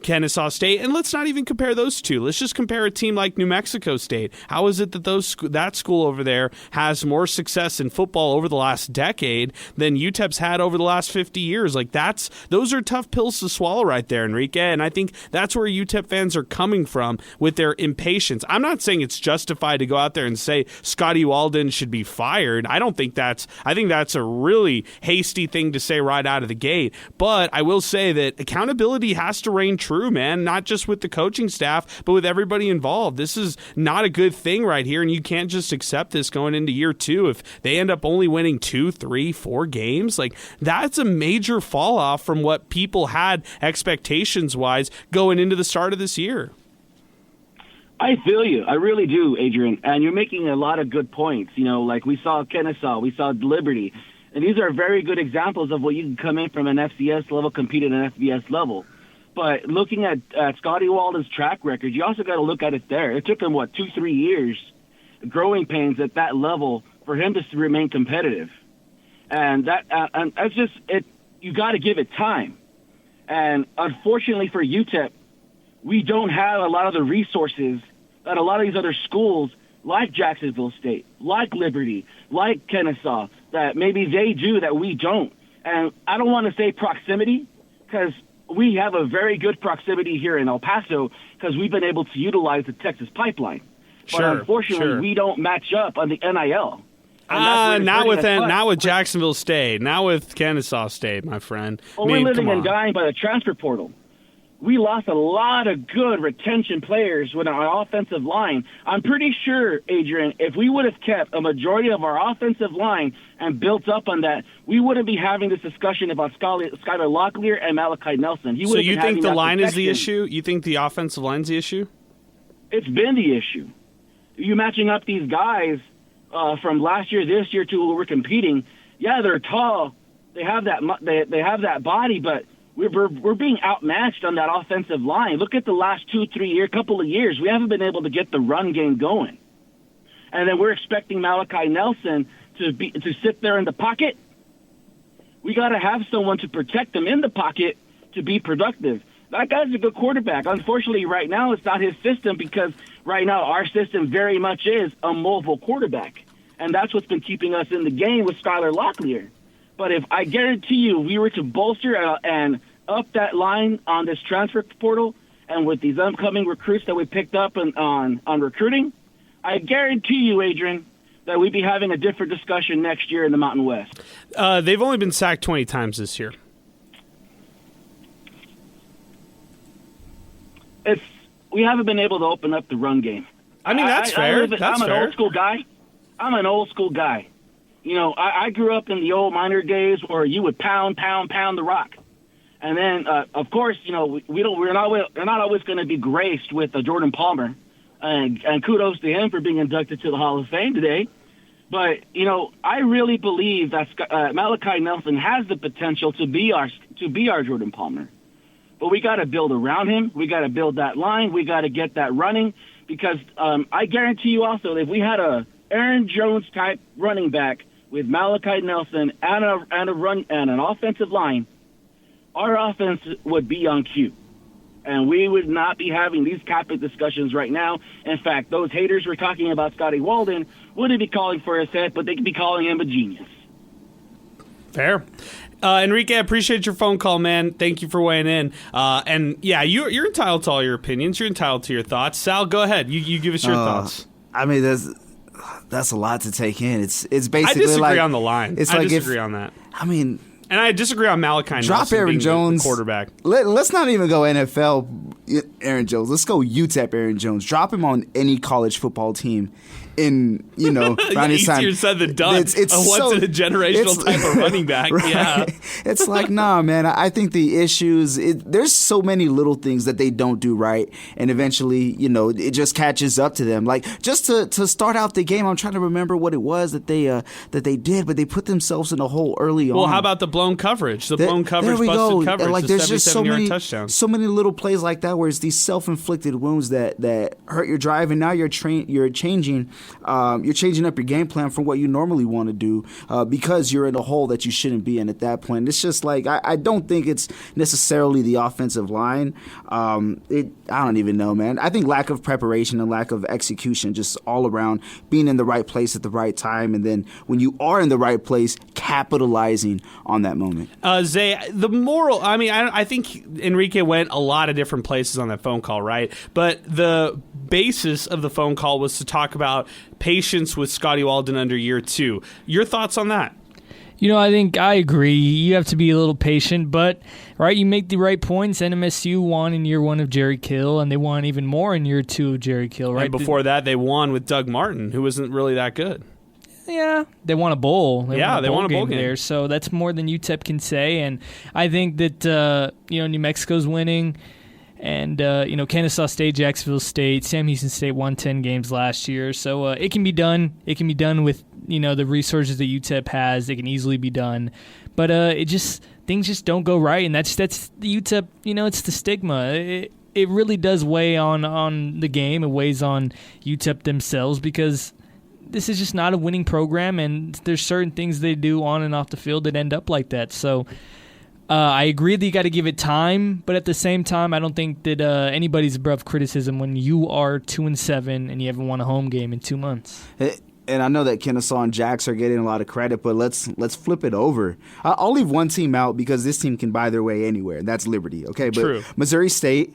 Kennesaw State. And let's not even compare those two. Let's just compare a team like New Mexico State. How is it that that school over there has more success in football over the last decade than UTEP's had over the last 50 years? Like, those are tough pills to swallow right there, Enrique. And I think that's where UTEP fans are coming from with their impatience. I'm not saying it's justified to go out there and say Scotty Walden should be fired. I think that's a really hasty thing to say right out of the gate. But I will say that accountability has to reign true, man, not just with the coaching staff, but with everybody involved. This is not a good thing right here, and you can't just accept this going into year two. If they end up only winning 2, 3, 4 games, like, that's a major fall off from what people had expectations-wise going into the start of this year. I feel you. I really do, Adrian. And you're making a lot of good points. Like we saw Kennesaw, we saw Liberty. And these are very good examples of what you can come in from an FCS level, compete at an FBS level. But looking at Scotty Walden's track record, you also got to look at it there. It took him, 2-3 years, growing pains at that level for him to remain competitive. And that's just it. You got to give it time. And unfortunately for UTEP, we don't have a lot of the resources that a lot of these other schools like Jacksonville State, like Liberty, like Kennesaw, that maybe they do that we don't. And I don't want to say proximity, because we have a very good proximity here in El Paso because we've been able to utilize the Texas pipeline. But unfortunately, we don't match up on the NIL. Not with Jacksonville State, not with Kennesaw State, my friend. Well, we're living and dying by the transfer portal. We lost a lot of good retention players with our offensive line. I'm pretty sure, Adrian, if we would have kept a majority of our offensive line and built up on that, we wouldn't be having this discussion about Skylar Locklear and Malachi Nelson. So you think the line is the issue? You think the offensive line's the issue? It's been the issue. You matching up these guys from last year, this year, to who we're competing. Yeah, they're tall. They have that body, but we're being outmatched on that offensive line. Look at the last 2-3 couple of years. We haven't been able to get the run game going. And then we're expecting Malachi Nelson to sit there in the pocket. We got to have someone to protect him in the pocket to be productive. That guy's a good quarterback. Unfortunately, right now it's not his system, because right now our system very much is a mobile quarterback. And that's what's been keeping us in the game with Skylar Locklear. But if I guarantee you we were to bolster and up that line on this transfer portal and with these upcoming recruits that we picked up on recruiting, I guarantee you, Adrian, that we'd be having a different discussion next year in the Mountain West. They've only been sacked 20 times this year. We haven't been able to open up the run game. I mean, that's fair. I'm an old school guy. I'm an old school guy. You know, I grew up in the old Miner days where you would pound the rock. And then, of course, you know, we're not always going to be graced with Jordan Palmer. And kudos to him for being inducted to the Hall of Fame today. But, you know, I really believe that Malachi Nelson has the potential to be our Jordan Palmer. But we got to build around him. We got to build that line. We got to get that running because I guarantee you also if we had a Aaron Jones type running back with Malachi Nelson and an offensive line, our offense would be on cue. And we would not be having these type of discussions right now. In fact, those haters were talking about Scotty Walden wouldn't be calling for his head, but they could be calling him a genius. Fair. Enrique, I appreciate your phone call, man. Thank you for weighing in. And yeah, you're entitled to all your opinions. You're entitled to your thoughts. Sal, go ahead. You give us your thoughts. I mean, that's a lot to take in. It's basically I disagree like, on the line. I disagree on that. I mean, and I disagree on Malachi drop Nelson Aaron being Jones the quarterback. Let's not even go NFL Aaron Jones. Let's go UTEP Aaron Jones. Drop him on any college football team. In around his time, easier said than done. It's once so, in a generational type of running back. Right? Yeah, it's like nah, man. I think the issues. There's so many little things that they don't do right, and eventually, it just catches up to them. Like just to start out the game, I'm trying to remember what it was that they did, but they put themselves in a hole early on. Well, how about the blown coverage? Blown coverage, busted coverage. Like there's just so many little plays like that where it's these self-inflicted wounds that hurt your drive, and now you're changing. You're changing up your game plan from what you normally want to do because you're in a hole that you shouldn't be in at that point. It's just like I don't think it's necessarily the offensive line. I don't even know, man. I think lack of preparation and lack of execution, just all around being in the right place at the right time, and then when you are in the right place, capitalizing on that moment. Zay, the moral. I mean, I think Enrique went a lot of different places on that phone call, right? But the basis of the phone call was to talk about patience with Scotty Walden under year 2. Your thoughts on that? I think I agree. You have to be a little patient, but right, you make the right points. NMSU won in year 1 of Jerry Kill, and they won even more in year 2 of Jerry Kill, right? And before that, they won with Doug Martin, who wasn't really that good. Yeah, they won a bowl. They won a bowl game there, so that's more than UTEP can say. And I think that New Mexico's winning. And, Kennesaw State, Jacksonville State, Sam Houston State won 10 games last year. So it can be done. It can be done with, the resources that UTEP has. It can easily be done. But things just don't go right. And that's the UTEP, it's the stigma. It really does weigh on the game. It weighs on UTEP themselves because this is just not a winning program. And there's certain things they do on and off the field that end up like that. So I agree that you got to give it time, but at the same time, I don't think that anybody's above criticism when you are 2-7 and you haven't won a home game in 2 months. And I know that Kennesaw and Jacks are getting a lot of credit, but let's flip it over. I'll leave one team out because this team can buy their way anywhere, and that's Liberty. Okay, but True. Missouri State,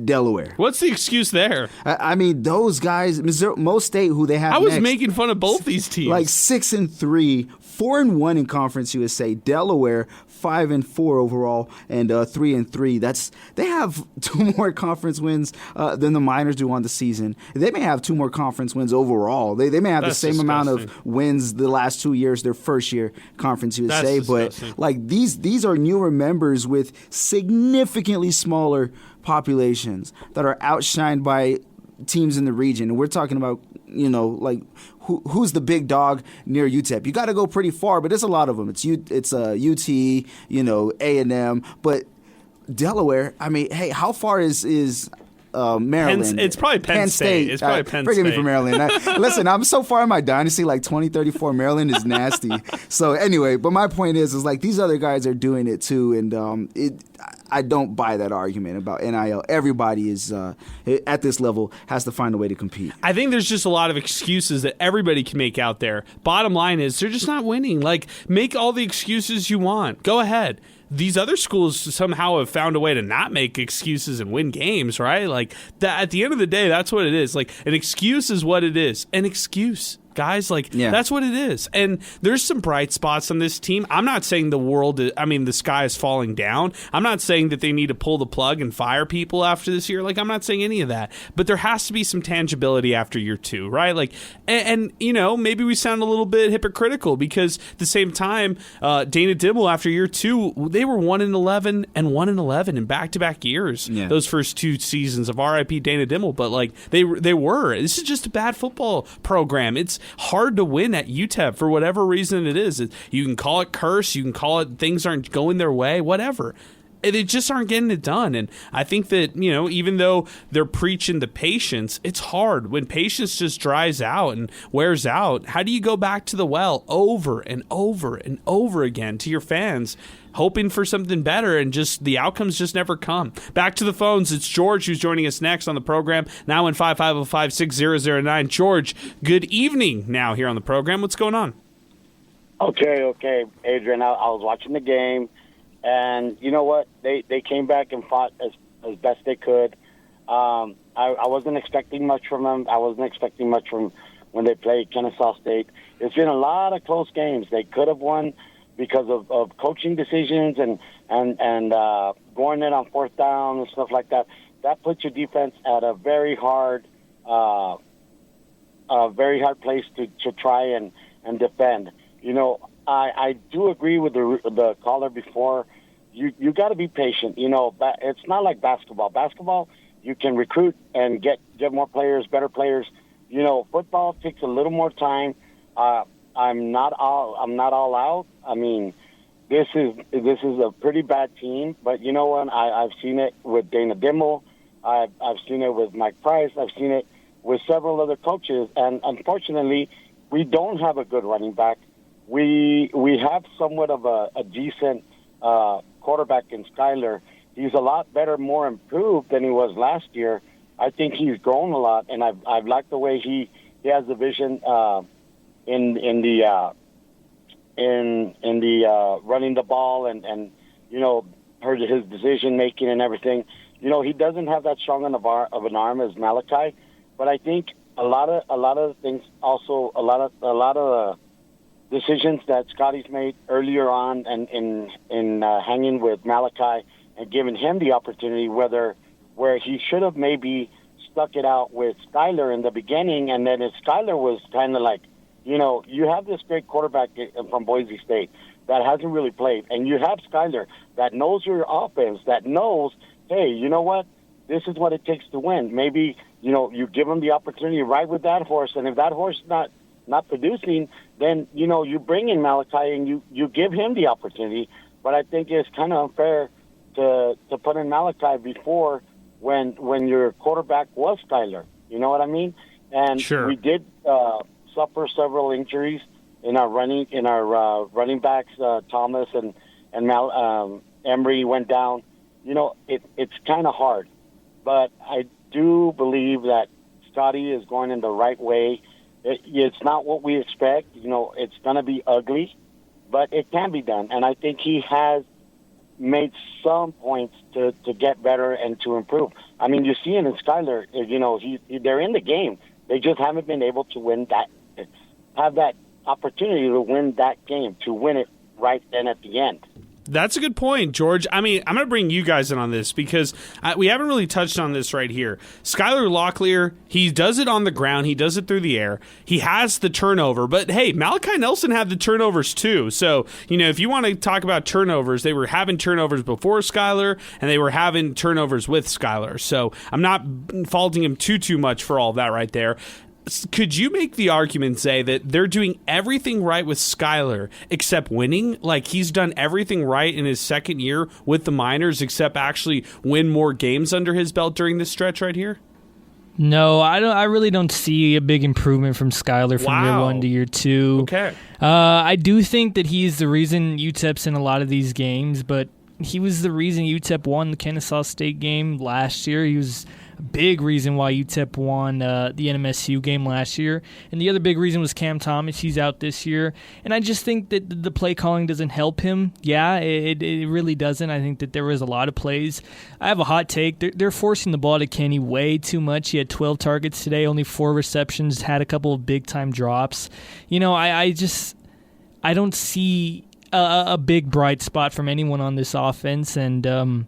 Delaware. What's the excuse there? I mean, those guys, Mo State, who they have. I was making fun of both these teams. Like 6-3, 4-1 in Conference USA. Delaware 5-4 overall, and 3-3. They have 2 more conference wins than the Miners do on the season. They may have 2 more conference wins overall. They may have the same amount of wins the last 2 years, their first year Conference USA. But like these are newer members with significantly smaller populations that are outshined by teams in the region. And we're talking about, who's the big dog near UTEP? You got to go pretty far, but there's a lot of them. It's UT, A&M, but Delaware. I mean, hey, how far is Maryland? It's probably Penn State. It's probably Penn State. Forgive me for Maryland. Listen, I'm so far in my dynasty, like 2034. Maryland is nasty. So anyway, but my point is like these other guys are doing it too, and I don't buy that argument about NIL. Everybody is at this level has to find a way to compete. I think there's just a lot of excuses that everybody can make out there. Bottom line is they're just not winning. Like, make all the excuses you want. Go ahead. These other schools somehow have found a way to not make excuses and win games, right? Like, that, at the end of the day, that's what it is. Like, an excuse is what it is. An excuse. guys. That's what it is. And there's some bright spots on this team. I'm not saying the sky is falling down. I'm not saying that they need to pull the plug and fire people after this year. I'm not saying any of that. But there has to be some tangibility after year 2, right? And maybe we sound a little bit hypocritical because at the same time, Dana Dimel after year 2, they were 1-11 and 1-11 in back-to-back years. Yeah. Those first 2 seasons of RIP Dana Dimel, but they were. This is just a bad football program. It's hard to win at UTEP for whatever reason it is. You can call it curse, you can call it things aren't going their way, whatever. They just aren't getting it done. And I think that, even though they're preaching the patience, it's hard. When patience just dries out and wears out, how do you go back to the well over and over and over again to your fans, hoping for something better, and just the outcomes just never come? Back to the phones. It's George who's joining us next on the program, now in 5505-6009. George, good evening now here on the program. What's going on? Okay, Adrian, I was watching the game. And you know what? They came back and fought as best they could. I wasn't expecting much from them. I wasn't expecting much from when they played Kennesaw State. It's been a lot of close games. They could have won because of coaching decisions and going in on 4th down and stuff like that. That puts your defense at a very hard place to try and defend. I do agree with the caller before. You got to be patient. It's not like basketball. Basketball, you can recruit and get more players, better players. Football takes a little more time. I'm not all out. I mean, this is a pretty bad team. But you know what? I've seen it with Dana Dimel. I've seen it with Mike Price. I've seen it with several other coaches. And unfortunately, we don't have a good running back. We have somewhat of a decent quarterback in Skyler. He's a lot better, more improved than he was last year. I think he's grown a lot, and I've liked the way he has the vision in the running the ball and heard his decision making and everything. He doesn't have that strong of an arm as Malachi, but I think a lot of things also a lot of decisions that Scotty's made earlier on and in hanging with Malachi and giving him the opportunity, where he should have maybe stuck it out with Skyler in the beginning, and then if Skyler was kind of you have this great quarterback from Boise State that hasn't really played, and you have Skyler that knows your offense, that knows, hey, you know what, this is what it takes to win. Maybe, you give him the opportunity right with that horse, and if that horse is not producing, then, you bring in Malachi and you give him the opportunity. But I think it's kind of unfair to put in Malachi before when your quarterback was Skyler. You know what I mean? And sure. We did suffer several injuries in our running backs. Thomas and Emery went down. It's kind of hard. But I do believe that Scotty is going in the right way. It's not what we expect. It's going to be ugly, but it can be done. And I think he has made some points to get better and to improve. I mean, you see it in Skyler. They're in the game. They just haven't been able to win have that opportunity to win that game, to win it right then at the end. That's a good point, George. I mean, I'm going to bring you guys in on this because we haven't really touched on this right here. Skyler Locklear, he does it on the ground. He does it through the air. He has the turnover. But, hey, Malachi Nelson had the turnovers too. So, if you want to talk about turnovers, they were having turnovers before Skyler, and they were having turnovers with Skyler. So I'm not faulting him too much for all of that right there. Could you make the argument, say, that they're doing everything right with Skyler except winning? Like, he's done everything right in his second year with the Miners except actually win more games under his belt during this stretch right here? No, I don't. I really don't see a big improvement from Skyler from year 1 to year 2. Okay. I do think that he's the reason UTEP's in a lot of these games, but he was the reason UTEP won the Kennesaw State game last year. He was a big reason why UTEP won the NMSU game last year. And the other big reason was Cam Thomas. He's out this year. And I just think that the play calling doesn't help him. Yeah, it really doesn't. I think that there was a lot of plays. I have a hot take. They're forcing the ball to Kenny way too much. He had 12 targets today, only 4 receptions, had a couple of big-time drops. I don't see a big bright spot from anyone on this offense, and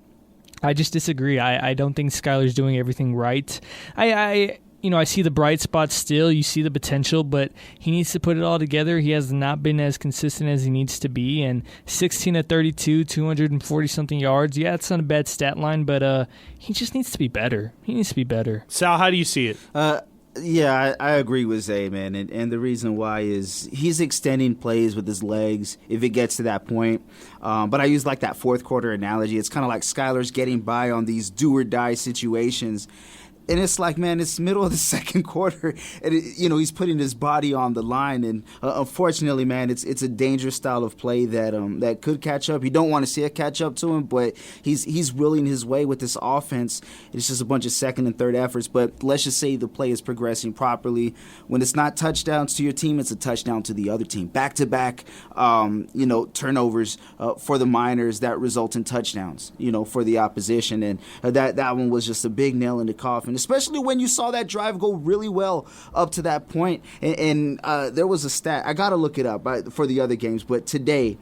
I just disagree. I don't think Skyler's doing everything right. I see the bright spots still. You see the potential, but he needs to put it all together. He has not been as consistent as he needs to be, and 16 of 32, 240-something yards. Yeah, it's not a bad stat line, but he just needs to be better. He needs to be better. Sal, how do you see it? Yeah, I agree with Zay, man. And the reason why is he's extending plays with his legs if it gets to that point. But I use like that fourth quarter analogy. It's kind of like Skyler's getting by on these do-or-die situations. And it's like, man, it's middle of the second quarter, and he's putting his body on the line. And unfortunately, man, it's a dangerous style of play that could catch up. You don't want to see it catch up to him, but he's willing his way with this offense. It's just a bunch of second and third efforts. But let's just say the play is progressing properly. When it's not touchdowns to your team, it's a touchdown to the other team. Back-to-back, turnovers for the Miners that result in touchdowns, for the opposition. And that one was just a big nail in the coffin. Especially when you saw that drive go really well up to that point. And there was a stat. I got to look it up for the other games. But today,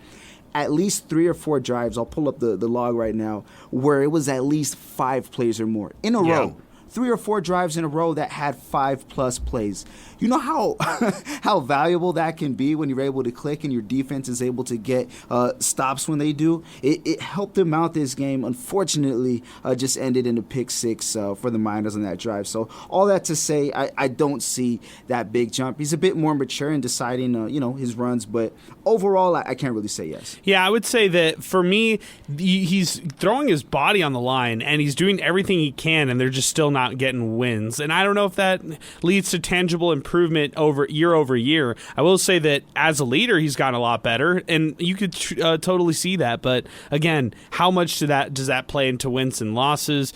at least 3 or 4 drives, I'll pull up the log right now, where it was at least 5 plays or more in a row. 3 or 4 drives in a row that had 5+ plays. You know how how valuable that can be when you're able to click and your defense is able to get stops when they do. It helped them out this game. Unfortunately, just ended in a pick 6 for the Miners on that drive. So all that to say, I don't see that big jump. He's a bit more mature in deciding his runs, but overall, I can't really say yes. Yeah, I would say that for me, he's throwing his body on the line and he's doing everything he can, and they're just still not getting wins. And I don't know if that leads to tangible improvement over year. I will say that as a leader, he's gotten a lot better, and you could totally see that. But again, how much does that play into wins and losses?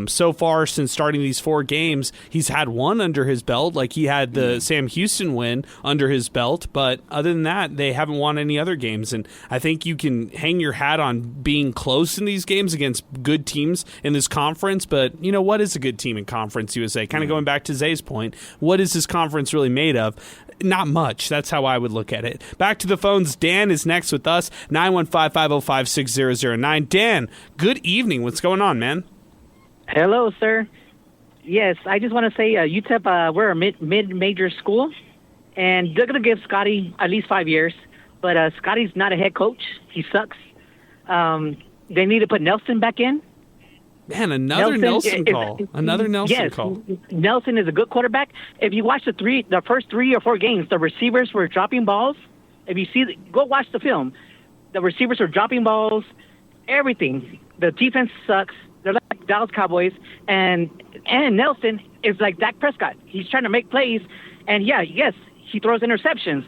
So far, since starting these 4 games, he's had 1 under his belt. Like he had the Sam Houston win under his belt, but other than that, they haven't won any other games. And I think you can hang your hat on being close in these games against good teams in this conference. But what is a good team in Conference USA? Kind of going back to Zay's point, what is this conference really made of? Not much. That's how I would look at it. Back to the phones. Dan is next with us, 915-505-6009. Dan, good evening. What's going on, man? Hello, sir. Yes, I just want to say UTEP, we're a mid-major school, and they're going to give Scotty at least 5 years, but Scotty's not a head coach. He sucks. They need to put Nelson back in. Man, another Nelson call. Nelson is a good quarterback. If you watch the first 3 or 4 games, the receivers were dropping balls. If you see, go watch the film. The receivers were dropping balls, everything. The defense sucks. They're like Dallas Cowboys. And Nelson is like Dak Prescott. He's trying to make plays. And, yes, he throws interceptions.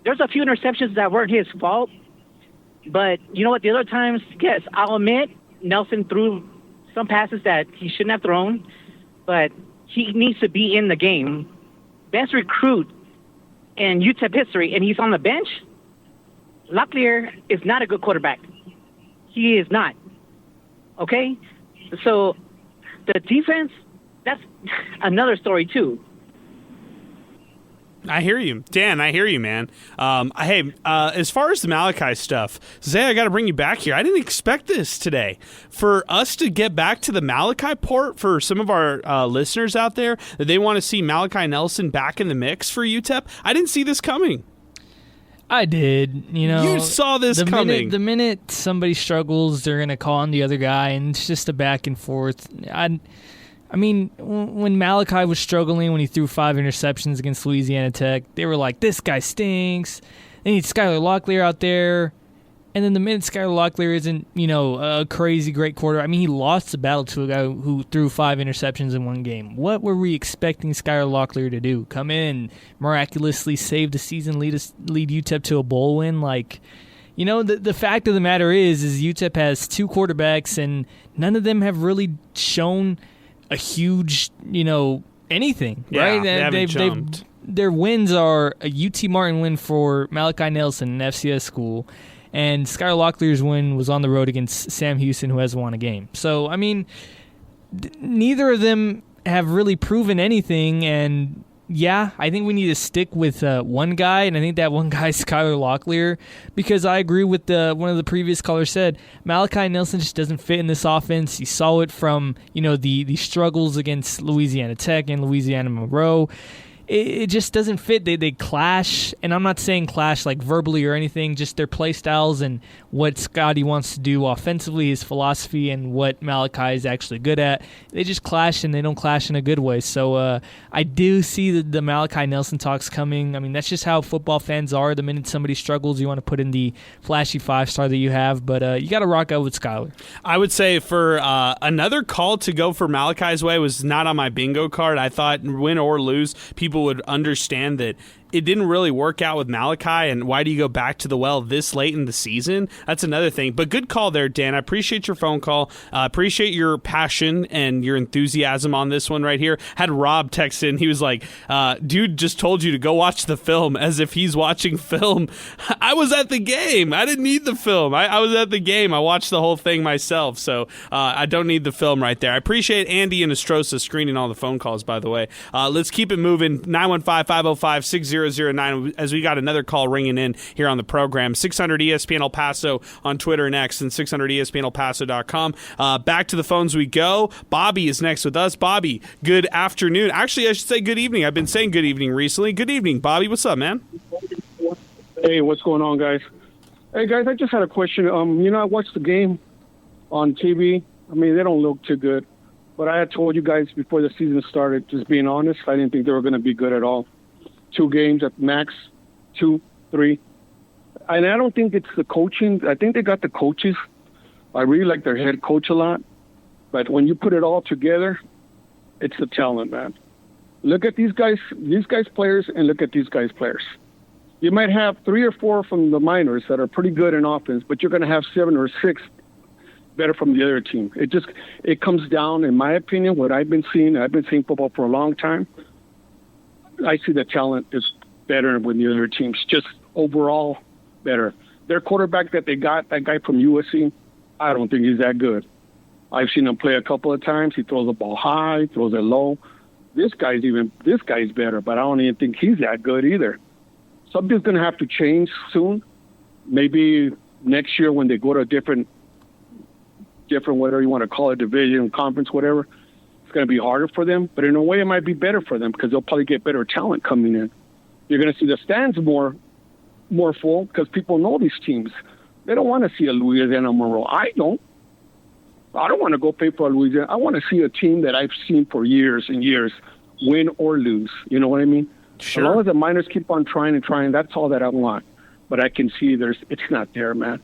There's a few interceptions that weren't his fault. But you know what? The other times, yes, I'll admit Nelson threw some passes that he shouldn't have thrown, but he needs to be in the game. Best recruit in UTEP history, and he's on the bench. Locklear is not a good quarterback. He is not. Okay? So the defense, that's another story too. I hear you. Dan, I hear you, man. Hey, as far as the Malachi stuff, Zay, I got to bring you back here. I didn't expect this today. For us to get back to the Malachi port, for some of our listeners out there, that they want to see Malachi Nelson back in the mix for UTEP, I didn't see this coming. I did. You saw this coming. The minute somebody struggles, they're going to call on the other guy, and it's just a back and forth. I mean, when Malachi was struggling, when he threw 5 interceptions against Louisiana Tech, they were like, this guy stinks. They need Skyler Locklear out there. And then the minute Skyler Locklear isn't, a crazy great quarterback. I mean, he lost the battle to a guy who threw 5 interceptions in one game. What were we expecting Skyler Locklear to do? Come in, miraculously save the season, lead UTEP to a bowl win? The fact of the matter is UTEP has 2 quarterbacks, and none of them have really shown a huge, anything, Yeah, right? they haven't jumped. Their wins are a UT Martin win for Malachi Nelson, an FCS school, and Skylar Locklear's win was on the road against Sam Houston, who hasn't won a game. So, I mean, neither of them have really proven anything, and yeah, I think we need to stick with one guy, and I think that one guy is Skylar Locklear, because I agree with one of the previous callers said, Malachi Nelson just doesn't fit in this offense. You saw it from the struggles against Louisiana Tech and Louisiana Monroe. It just doesn't fit. They clash, and I'm not saying clash like verbally or anything, just their play styles and what Scotty wants to do offensively, his philosophy, and what Malachi is actually good at. They just clash, and they don't clash in a good way. So I do see the Malachi Nelson talks coming. I mean, that's just how football fans are. The minute somebody struggles, you want to put in the flashy 5-star that you have, but you got to rock out with Skylar. I would say for another call to go for Malachi's way was not on my bingo card. I thought win or lose, people would understand that it didn't really work out with Malachi, and why do you go back to the well this late in the season? That's another thing. But good call there, Dan. I appreciate your phone call. Appreciate your passion and your enthusiasm on this one right here. Had Rob text in. He was like, dude just told you to go watch the film, as if he's watching film. I was at the game. I didn't need the film. I was at the game. I watched the whole thing myself, so I don't need the film right there. I appreciate Andy and Estrosa screening all the phone calls, by the way. Let's keep it moving. 915-505-6009 as we got another call ringing in here on the program. 600 ESPN El Paso on Twitter and X, and 600 ESPNElPaso.com. Back to the phones we go. Bobby is next with us. Bobby, good afternoon. Actually, I should say good evening. I've been saying good evening recently. Good evening, Bobby. What's up, man? Hey, what's going on, guys? Hey, guys, I just had a question. I watched the game on TV. I mean, they don't look too good. But I had told you guys before the season started, just being honest, I didn't think they were going to be good at all. 2 games at max, 2, 3. And I don't think it's the coaching. I think they got the coaches. I really like their head coach a lot. But when you put it all together, it's the talent, man. Look at these guys players, and look at these guys players. You might have 3 or 4 from the minors that are pretty good in offense, but you're going to have 7 or 6 better from the other team. It comes down, in my opinion, what I've been seeing. I've been seeing football for a long time. I see the talent is better with the other teams, just overall better. Their quarterback that they got, that guy from USC, I don't think he's that good. I've seen him play a couple of times. He throws the ball high, throws it low. This guy's better, but I don't even think he's that good either. Something's going to have to change soon. Maybe next year when they go to a different, whatever you want to call it, division, conference, whatever, it's going to be harder for them. But in a way, it might be better for them because they'll probably get better talent coming in. You're going to see the stands more full because people know these teams. They don't want to see a Louisiana Monroe. I don't want to go pay for a Louisiana. I want to see a team that I've seen for years and years win or lose. You know what I mean? Sure. As long as the Miners keep on trying and trying, that's all that I want. But I can see it's not there, man.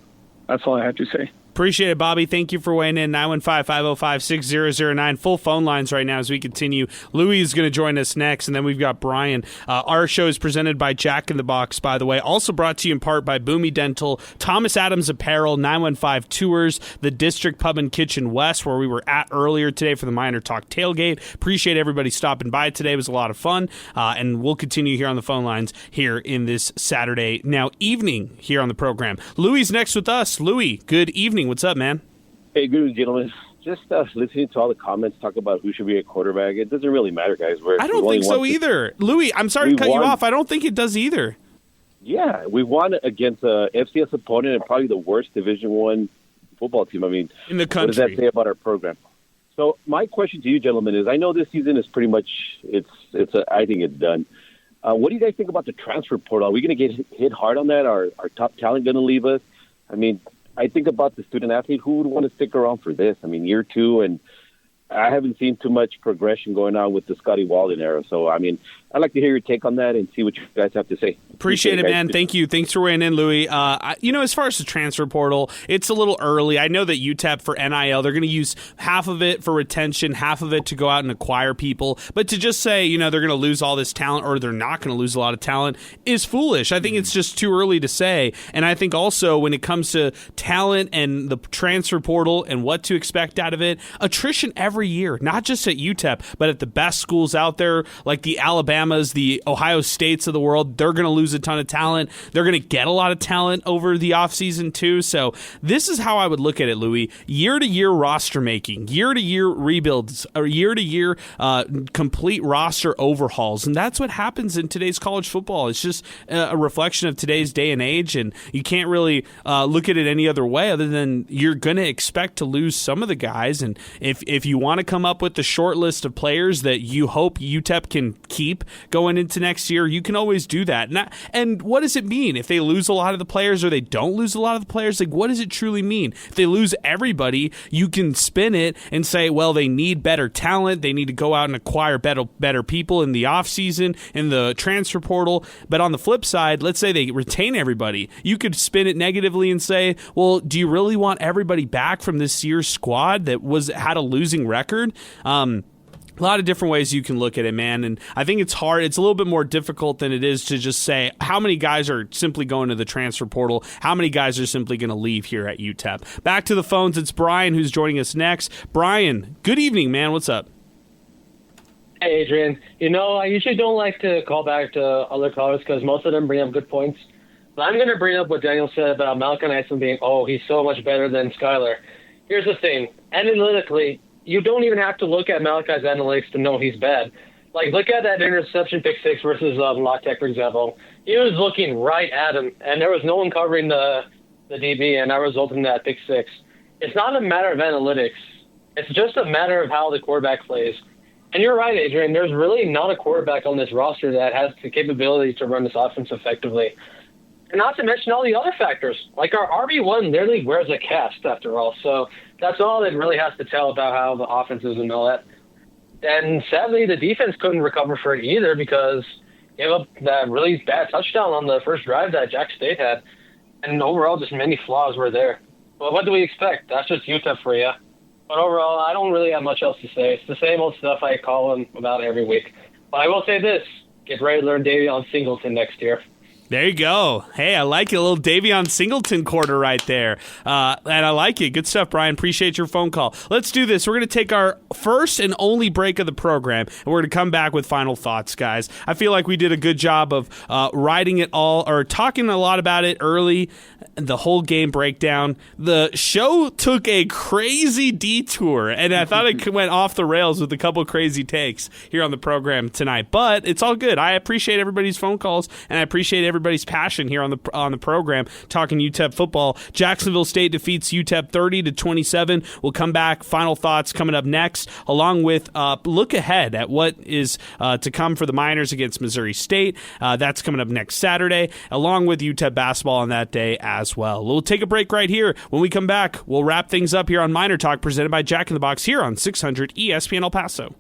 That's all I have to say. Appreciate it, Bobby. Thank you for weighing in. 915-505-6009. Full phone lines right now as we continue. Louis is going to join us next, and then we've got Brian. Our show is presented by Jack in the Box, by the way. Also brought to you in part by Boomy Dental, Thomas Adams Apparel, 915 Tours, the District Pub and Kitchen West, where we were at earlier today for the MinerTalk tailgate. Appreciate everybody stopping by today. It was a lot of fun, and we'll continue here on the phone lines here in this Saturday evening here on the program. Louis is next with us. Louis, good evening. What's up, man? Hey, good evening, gentlemen. Just listening to all the comments talk about who should be a quarterback. It doesn't really matter, guys. I don't think so either. Louis, I'm sorry to cut you off. I don't think it does either. Yeah, we won against a FCS opponent and probably the worst Division I football team. I mean, in the country. What does that say about our program? So my question to you, gentlemen, is I know this season is pretty much I think it's done. What do you guys think about the transfer portal? Are we going to get hit hard on that? Are our top talent going to leave us? I mean, I think about the student athlete. Who would want to stick around for this? I mean, year 2, and I haven't seen too much progression going on with the Scotty Walden era. So, I mean, I'd like to hear your take on that and see what you guys have to say. Appreciate it, man. Thank you. Thanks for weighing in, Louis. As far as the transfer portal, it's a little early. I know that UTEP for NIL, they're going to use half of it for retention, half of it to go out and acquire people. But to just say, they're going to lose all this talent or they're not going to lose a lot of talent is foolish. I think it's just too early to say. And I think also when it comes to talent and the transfer portal and what to expect out of it, attrition every year, not just at UTEP, but at the best schools out there, like the Alabamas, the Ohio States of the world. They're going to lose a ton of talent. They're going to get a lot of talent over the offseason too. So this is how I would look at it, Louis. Year-to-year roster making, year-to-year rebuilds, or year-to-year complete roster overhauls. And that's what happens in today's college football. It's just a reflection of today's day and age, and you can't really look at it any other way other than you're going to expect to lose some of the guys. And if you want to come up with the short list of players that you hope UTEP can keep going into next year, you can always do that. And what does it mean if they lose a lot of the players or they don't lose a lot of the players? Like, what does it truly mean? If they lose everybody, you can spin it and say, well, they need better talent. They need to go out and acquire better people in the offseason, in the transfer portal. But on the flip side, let's say they retain everybody. You could spin it negatively and say, well, do you really want everybody back from this year's squad that had a losing record? A lot of different ways you can look at it, man, and I think it's hard. It's a little bit more difficult than it is to just say how many guys are simply going to the transfer portal, how many guys are simply going to leave here at UTEP. Back to the phones, it's Brian who's joining us next. Brian, good evening, man. What's up? Hey, Adrian. I usually don't like to call back to other callers because most of them bring up good points. But I'm going to bring up what Daniel said about Malachi Iceland being, he's so much better than Skylar. Here's the thing. Analytically, you don't even have to look at Malachi's analytics to know he's bad. Like, look at that interception pick six versus La Tech, for example. He was looking right at him, and there was no one covering the DB, and that resulted in that pick six. It's not a matter of analytics. It's just a matter of how the quarterback plays. And you're right, Adrian. There's really not a quarterback on this roster that has the capability to run this offense effectively. And not to mention all the other factors. Like, our RB1 literally wears a cast, after all. So that's all it really has to tell about how the offense is and all that. And sadly, the defense couldn't recover for it either because they gave up that really bad touchdown on the first drive that Jack State had. And overall, just many flaws were there. But what do we expect? That's just UTEP for you. But overall, I don't really have much else to say. It's the same old stuff I call them about every week. But I will say this. Get ready to learn Davion Singleton next year. There you go. Hey, I like it. A little Davion Singleton quarter right there. And I like it. Good stuff, Brian. Appreciate your phone call. Let's do this. We're going to take our first and only break of the program, and we're going to come back with final thoughts, guys. I feel like we did a good job of writing it all, or talking a lot about it early, the whole game breakdown. The show took a crazy detour, and I thought it went off the rails with a couple crazy takes here on the program tonight. But it's all good. I appreciate everybody's phone calls, and I appreciate everybody's passion here on the program talking UTEP football. Jacksonville State defeats UTEP 30-27. We'll come back. Final thoughts coming up next, along with look ahead at what is to come for the Miners against Missouri State. That's coming up next Saturday, along with UTEP basketball on that day as well. We'll take a break right here. When we come back, we'll wrap things up here on Miner Talk, presented by Jack in the Box here on 600 ESPN El Paso.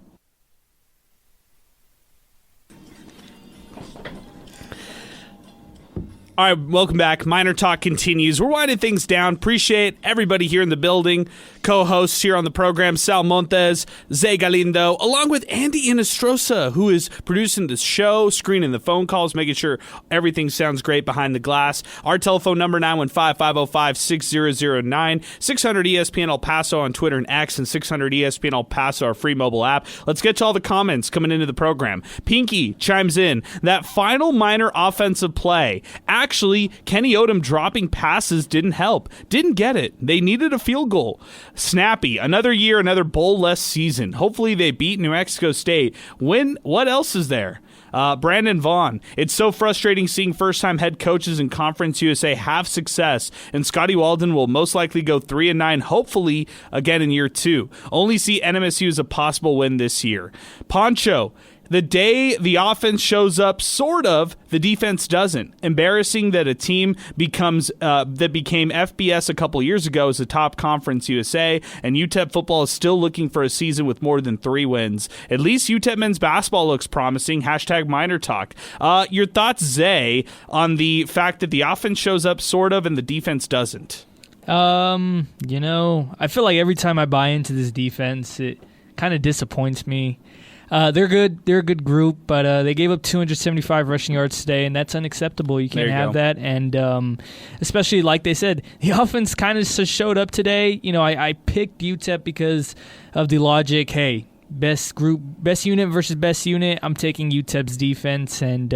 All right, welcome back. Miner Talk continues. We're winding things down. Appreciate everybody here in the building. Co-hosts here on the program, Sal Montes, Zay Galindo, along with Andy Inestrosa, who is producing the show, screening the phone calls, making sure everything sounds great behind the glass. Our telephone number, 915-505-6009, 600 ESPN El Paso on Twitter and X, and 600 ESPN El Paso, our free mobile app. Let's get to all the comments coming into the program. Pinky chimes in. That final Miner offensive play. Actually, Kenny Odom dropping passes didn't help. Didn't get it. They needed a field goal. Snappy. Another year, another bowl-less season. Hopefully they beat New Mexico State. What else is there? Brandon Vaughn. It's so frustrating seeing first-time head coaches in Conference USA have success, and Scotty Walden will most likely go 3-9, hopefully again in year 2. Only see NMSU as a possible win this year. Poncho. The day the offense shows up, sort of, the defense doesn't. Embarrassing that a team that became FBS a couple years ago is the top conference USA, and UTEP football is still looking for a season with more than 3 wins. At least UTEP men's basketball looks promising. #MinerTalk. Your thoughts, Zay, on the fact that the offense shows up, sort of, and the defense doesn't? I feel like every time I buy into this defense, it kind of disappoints me. They're good. They're a good group, but they gave up 275 rushing yards today, and that's unacceptable. You can't have that. And especially, like they said, the offense kind of just showed up today. I picked UTEP because of the logic, hey, best unit versus best unit. I'm taking UTEP's defense, and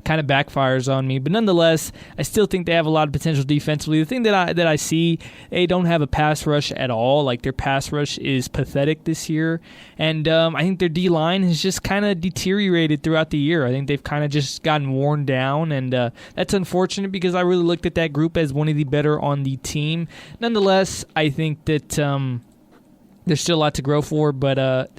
kind of backfires on me. But nonetheless, I still think they have a lot of potential defensively. The thing that I see, they don't have a pass rush at all. Like, their pass rush is pathetic this year, and I think their D line has just kind of deteriorated throughout the year. I think they've kind of just gotten worn down, and that's unfortunate because I really looked at that group as one of the better on the team. Nonetheless, I think that there's still a lot to grow for, but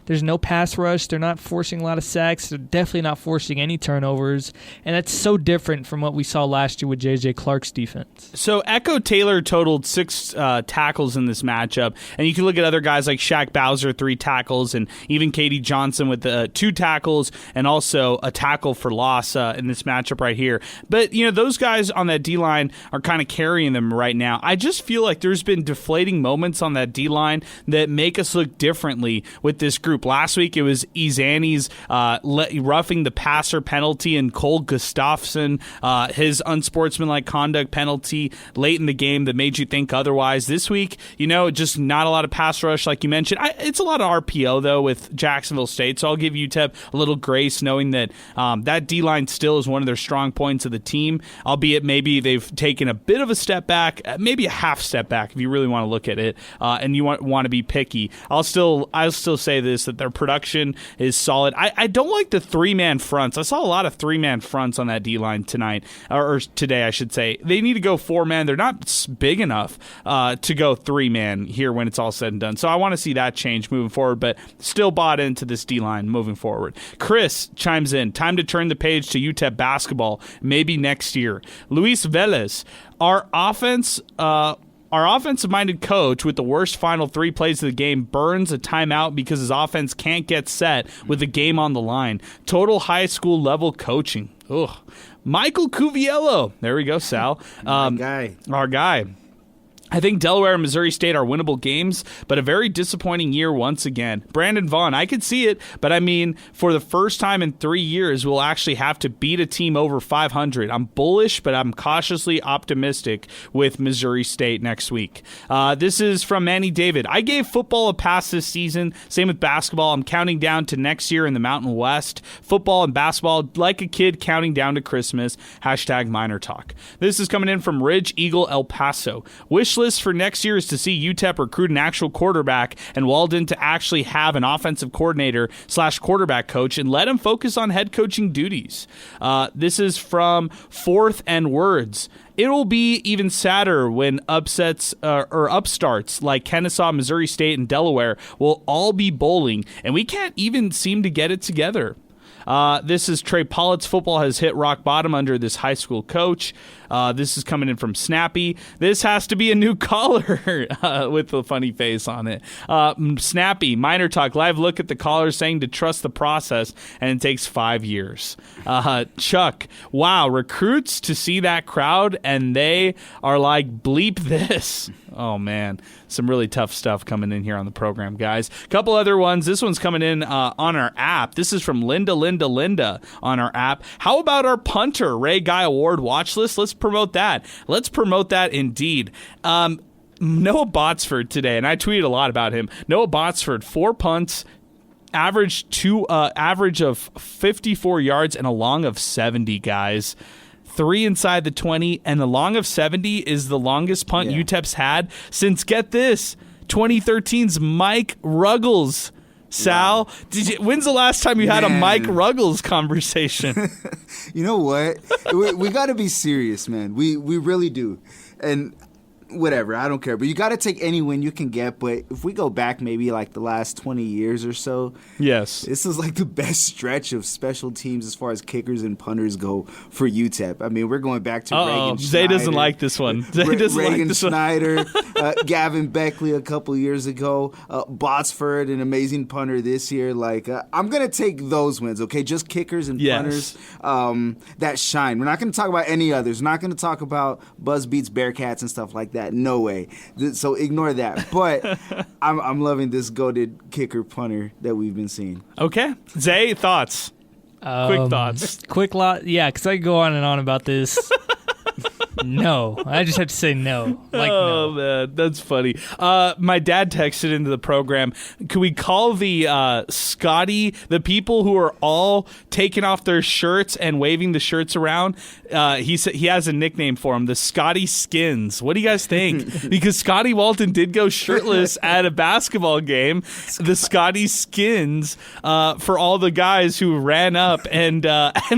there's no pass rush. They're not forcing a lot of sacks. They're definitely not forcing any turnovers, and that's so different from what we saw last year with J.J. Clark's defense. So Echo Taylor totaled 6 tackles in this matchup, and you can look at other guys like Shaq Bowser, 3 tackles, and even Katie Johnson with 2 tackles and also a tackle for loss in this matchup right here. But, those guys on that D-line are kind of carrying them right now. I just feel like there's been deflating moments on that D-line that make us look differently with this group. Last week it was Izani's roughing the passer penalty and Cole Gustafson, his unsportsmanlike conduct penalty late in the game that made you think otherwise. This week, just not a lot of pass rush like you mentioned. It's a lot of RPO though with Jacksonville State, so I'll give UTEP a little grace knowing that that D-line still is one of their strong points of the team, albeit maybe they've taken a bit of a step back, maybe a half step back if you really want to look at it, and you want to be picky. I'll still say this, that their production is solid. I don't like the 3-man fronts. I saw a lot of 3-man fronts on that D-line tonight, or today I should say. They need to go 4-man. They're not big enough to go 3-man here when it's all said and done. So I want to see that change moving forward, but still bought into this D-line moving forward. Chris chimes in. Time to turn the page to UTEP basketball, maybe next year. Luis Velez, our offensive-minded coach with the worst final 3 plays of the game burns a timeout because his offense can't get set with the game on the line. Total high school level coaching. Ugh. Michael Cuviello. There we go, Sal. Our guy. I think Delaware and Missouri State are winnable games, but a very disappointing year once again. Brandon Vaughn, I could see it, but I mean, for the first time in 3 years, we'll actually have to beat a team over 500. I'm bullish, but I'm cautiously optimistic with Missouri State next week. This is from Manny David. I gave football a pass this season. Same with basketball. I'm counting down to next year in the Mountain West. Football and basketball, like a kid counting down to Christmas. #MinerTalk. This is coming in from Ridge Eagle, El Paso. Wish list for next year is to see UTEP recruit an actual quarterback and Walden to actually have an offensive coordinator / quarterback coach and let him focus on head coaching duties. This is from Fourth and Words. It will be even sadder when upsets or upstarts like Kennesaw, Missouri State, and Delaware will all be bowling, and we can't even seem to get it together. This is Trey Pollitt's football has hit rock bottom under this high school coach. This is coming in from Snappy. This has to be a new caller with a funny face on it. Snappy, MinerTalk, live look at the caller saying to trust the process, and it takes 5 years. Chuck, wow, recruits to see that crowd, and they are like, bleep this. Oh, man. Some really tough stuff coming in here on the program, guys. A couple other ones. This one's coming in on our app. This is from Linda on our app. How about our punter, Ray Guy Award watch list? Let's promote that. Let's promote that indeed. Noah Botsford today, and I tweeted a lot about him. Noah Botsford, 4 punts, average of 54 yards and a long of 70, guys. 3 inside the 20, and the long of 70 is the longest punt UTEP's had since, get this, 2013's Mike Ruggles. Sal, when's the last time you had a Mike Ruggles conversation? You know what? We got to be serious, man. We really do. And whatever. I don't care. But you got to take any win you can get. But if we go back maybe like the last 20 years or so, yes, this is like the best stretch of special teams as far as kickers and punters go for UTEP. I mean, we're going back to Reagan Schneider. Zay doesn't like this one. Zay doesn't Reagan like this Schneider, Gavin Beckley a couple years ago, Botsford, an amazing punter this year. Like, I'm going to take those wins, okay? Just kickers and punters that shine. We're not going to talk about any others. We're not going to talk about Buzz Beats Bearcats and stuff like that. No way. So ignore that. But I'm loving this goated kicker punter that we've been seeing. Okay. Zay, thoughts? Quick thoughts. Yeah, because I could go on and on about this. No, I just have to say no. No. Man, that's funny. My dad texted into the program. Can we call the Scotty, the people who are all taking off their shirts and waving the shirts around? He said he has a nickname for them, the Scotty Skins. What do you guys think? Because Scotty Walton did go shirtless at a basketball game. The Scotty Skins for all the guys who ran up and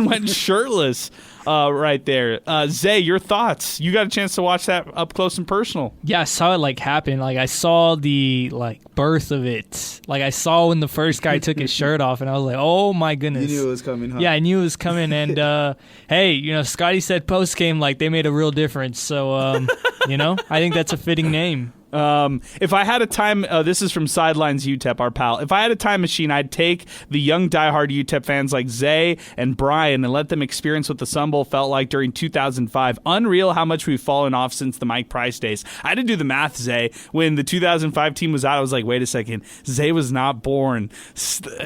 went shirtless. Right there. Zay, your thoughts? You got a chance to watch that up close and personal. Yeah, I saw it happen. I saw the birth of it. I saw when the first guy took his shirt off, and I was like, oh my goodness. You knew it was coming, huh? Yeah, I knew it was coming. And hey, Scotty said post game they made a real difference. So I think that's a fitting name. If I had a time, this is from Sidelines UTEP, our pal. If I had a time machine, I'd take the young diehard UTEP fans like Zay and Brian and let them experience what the Sun Bowl felt like during 2005. Unreal how much we've fallen off since the Mike Price days. I had to do the math, Zay. When the 2005 team was out, I was like, wait a second. Zay was not born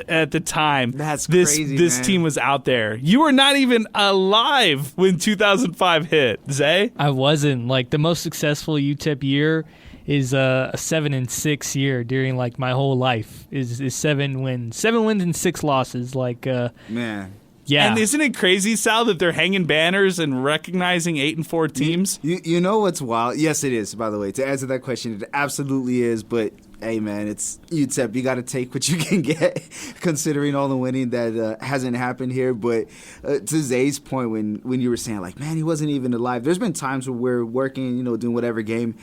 at the time. That's crazy, This man. team was out there. You were not even alive when 2005 hit, Zay. I wasn't. The most successful UTEP year is a 7-6 year during my whole life is 7 wins and 6 losses. Man. Yeah. And isn't it crazy, Sal, that they're hanging banners and recognizing 8 and 4 teams? You know what's wild? Yes, it is, by the way. To answer that question, it absolutely is. But, hey, man, it's UTEP. You got to take what you can get, considering all the winning that hasn't happened here. But to Zay's point, when you were saying, man, he wasn't even alive, there's been times where we're working, doing whatever game,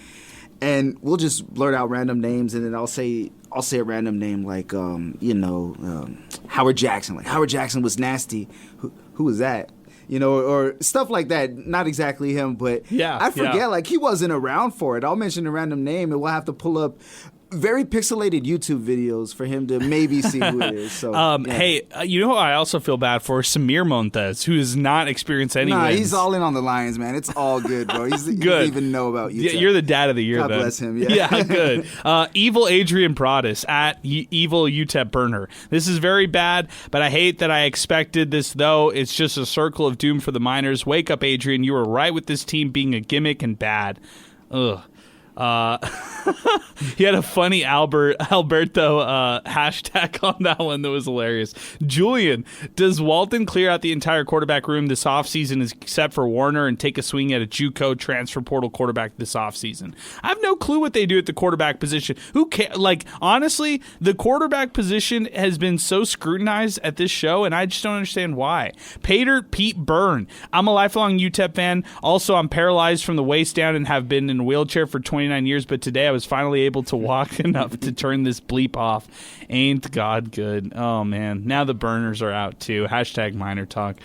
and we'll just blurt out random names, and then I'll say a random name Howard Jackson. Howard Jackson was nasty. Who was that? Or stuff like that. Not exactly him, but I forget. He wasn't around for it. I'll mention a random name, and we'll have to pull up very pixelated YouTube videos for him to maybe see who it is. So, Hey, you know who I also feel bad for? Samir Montes, who has not experienced any wins. He's all in on the Lions, man. It's all good, bro. He doesn't even know about UTEP. Yeah, you're the dad of the year, God then. bless him, yeah. Yeah, good. Evil Adrian Broadus at Evil UTEP Burner. This is very bad, but I hate that I expected this, though. It's just a circle of doom for the Miners. Wake up, Adrian. You were right with this team being a gimmick and bad. Ugh. He had a funny Alberto hashtag on that one that was hilarious. Julian, does Walton clear out the entire quarterback room this offseason except for Warner and take a swing at a JUCO transfer portal quarterback this offseason? I have no clue what they do at the quarterback position. Who cares? Honestly, the quarterback position has been so scrutinized at this show, and I just don't understand why. Pete Byrne, I'm a lifelong UTEP fan. Also, I'm paralyzed from the waist down and have been in a wheelchair for 29 years, but today I was finally able to walk enough to turn this bleep off. Ain't God good. Oh, man. Now the burners are out, too. Hashtag MinerTalk.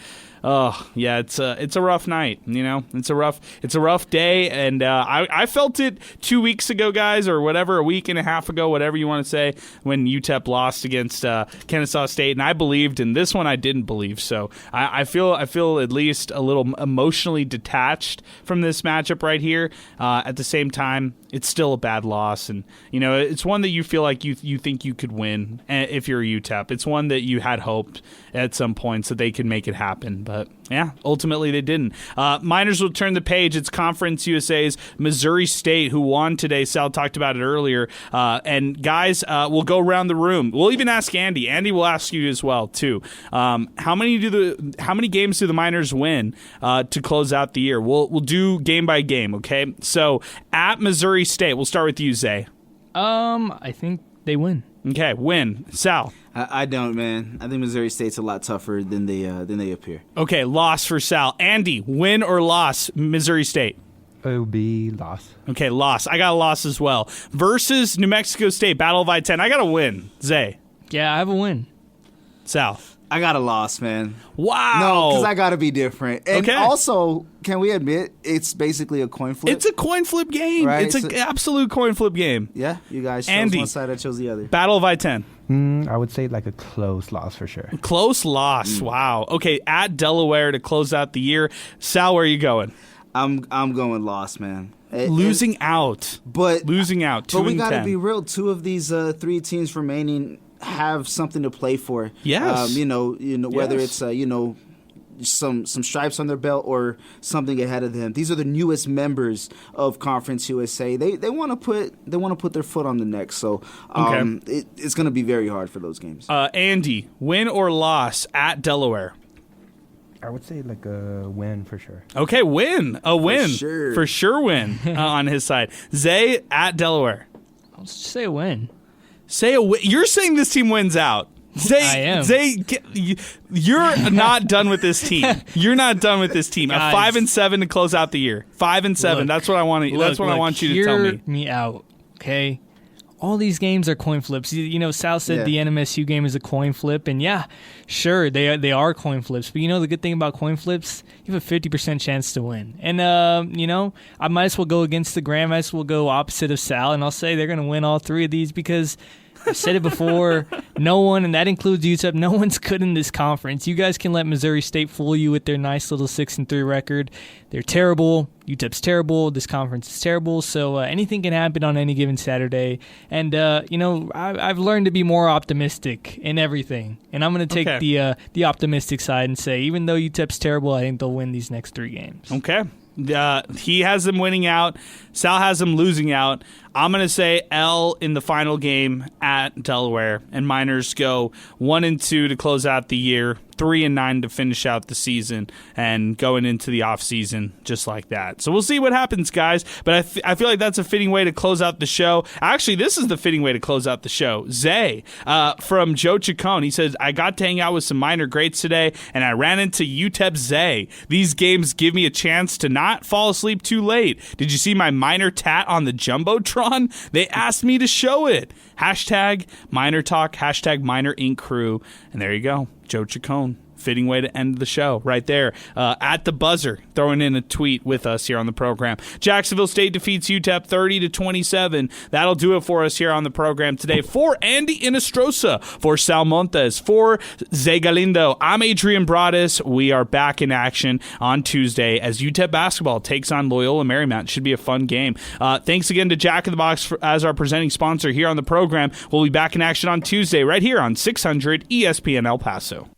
Oh, yeah, it's a rough night, It's a rough day, and I felt it 2 weeks ago, guys, or whatever, a week and a half ago, whatever you want to say, when UTEP lost against Kennesaw State, and I believed, and this one I didn't believe. So I feel at least a little emotionally detached from this matchup right here. At the same time, it's still a bad loss, and it's one that you feel like you think you could win if you're a UTEP. It's one that you had hoped at some points that they could make it happen, but yeah, ultimately they didn't. Miners will turn the page. It's Conference USA's Missouri State, who won today. Sal talked about it earlier. And guys, we'll go around the room. We'll even ask Andy. Andy will ask you as well too. How many games do the Miners win to close out the year? We'll do game by game. Okay. So at Missouri State, we'll start with you, Zay. I think they win. Okay, win. Sal. I don't, man. I think Missouri State's a lot tougher than they appear. Okay, loss for Sal. Andy, win or loss, Missouri State? It would be loss. Okay, loss. I got a loss as well. Versus New Mexico State, Battle of I-10. I got a win. Zay. Yeah, I have a win. Sal. I got a loss, man. Wow. No, because I got to be different. And Okay. also, can we admit it's basically a coin flip? It's a coin flip game. Right, It's an absolute coin flip game. Yeah, you guys chose Andy. one side, I chose the other. Battle of I-10. I would say like a close loss for sure. Close loss. Wow. Okay, at Delaware to close out the year. Sal, where are you going? I'm going loss, man. Losing out. Losing out. 2 But we and got to 10. be real. 2 of these 3 teams remaining have something to play for. Yes. Whether Yes. it's some stripes on their belt or something ahead of them. These are the newest members of Conference USA. They want to put their foot on the neck. So it's going to be very hard for those games. Andy, win or loss at Delaware? I would say like a win for sure. Okay, win. A win. sure. For sure win on his side. Zay at Delaware. I'll just say a win. Say a win. You're saying this team wins out. Zay, I am. Zay, you're not done with this team. You're not done with this team. Guys. A 5-7 to close out the year. 5-7. Look, that's what I want to. That's what I want you to tell hear me. me out, okay? All these games are coin flips. Sal said the NMSU game is a coin flip, and yeah, sure, they are coin flips. But the good thing about coin flips, you have a 50% chance to win. And I might as well go against the grain. I might as well go opposite of Sal, and I'll say they're going to win all 3 of these because I've said it before. No one, and that includes UTEP, no one's good in this conference. You guys can let Missouri State fool you with their nice little 6-3 record. They're terrible. UTEP's terrible. This conference is terrible. So anything can happen on any given Saturday. And I've learned to be more optimistic in everything. And I'm going to take the optimistic side and say, even though UTEP's terrible, I think they'll win these next 3 games. Okay. He has them winning out. Sal has them losing out. I'm going to say L in the final game at Delaware, and Miners go 1-2 to close out the year, 3-9 to finish out the season, and going into the offseason just like that. So we'll see what happens, guys. But I feel like that's a fitting way to close out the show. Actually, this is the fitting way to close out the show. Zay from Joe Chacon, he says, I got to hang out with some Miner greats today, and I ran into UTEP Zay. These games give me a chance to not fall asleep too late. Did you see my Miner tat on the Jumbotron? They asked me to show it. Hashtag MinerTalk, hashtag Miner Inc. crew. And there you go. Joe Chacon. Fitting way to end the show right there. At the buzzer, throwing in a tweet with us here on the program. Jacksonville State defeats UTEP 30-27. That'll do it for us here on the program today. For Andy Inestrosa, for Sal Montes, for Zay Galindo, I'm Adrian Broadus. We are back in action on Tuesday as UTEP basketball takes on Loyola Marymount. Should be a fun game. Thanks again to Jack in the Box as our presenting sponsor here on the program. We'll be back in action on Tuesday right here on 600 ESPN El Paso.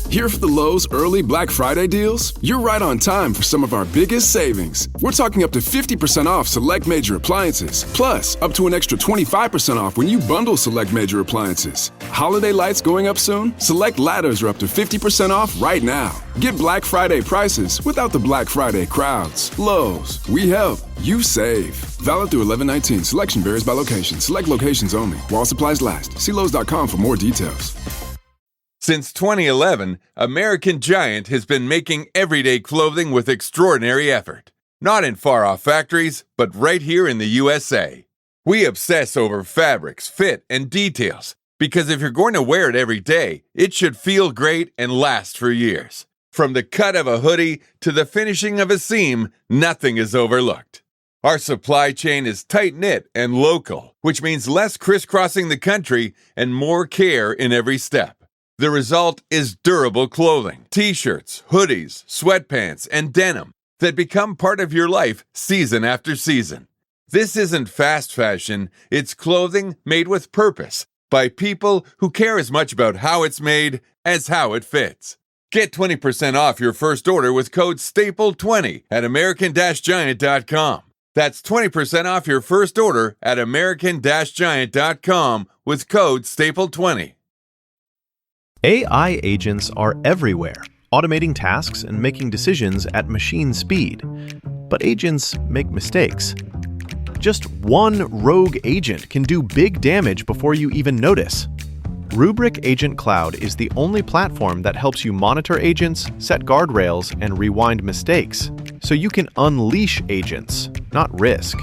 Here for the Lowe's early Black Friday deals? You're right on time for some of our biggest savings. We're talking up to 50% off select major appliances, plus up to an extra 25% off when you bundle select major appliances. Holiday lights going up soon? Select ladders are up to 50% off right now. Get Black Friday prices without the Black Friday crowds. Lowe's, we help, you save. Valid through 11/19. Selection varies by location. Select locations only. While supplies last. See Lowe's.com for more details. Since 2011, American Giant has been making everyday clothing with extraordinary effort. Not in far-off factories, but right here in the USA. We obsess over fabrics, fit, and details, because if you're going to wear it every day, it should feel great and last for years. From the cut of a hoodie to the finishing of a seam, nothing is overlooked. Our supply chain is tight-knit and local, which means less crisscrossing the country and more care in every step. The result is durable clothing, t-shirts, hoodies, sweatpants, and denim that become part of your life season after season. This isn't fast fashion, it's clothing made with purpose by people who care as much about how it's made as how it fits. Get 20% off your first order with code STAPLE20 at American-Giant.com. That's 20% off your first order at American-Giant.com with code STAPLE20. AI agents are everywhere, automating tasks and making decisions at machine speed. But agents make mistakes. Just one rogue agent can do big damage before you even notice. Rubrik Agent Cloud is the only platform that helps you monitor agents, set guardrails, and rewind mistakes, so you can unleash agents, not risk.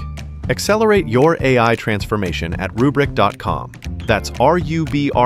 Accelerate your AI transformation at Rubrik.com. That's RUBRIK.com.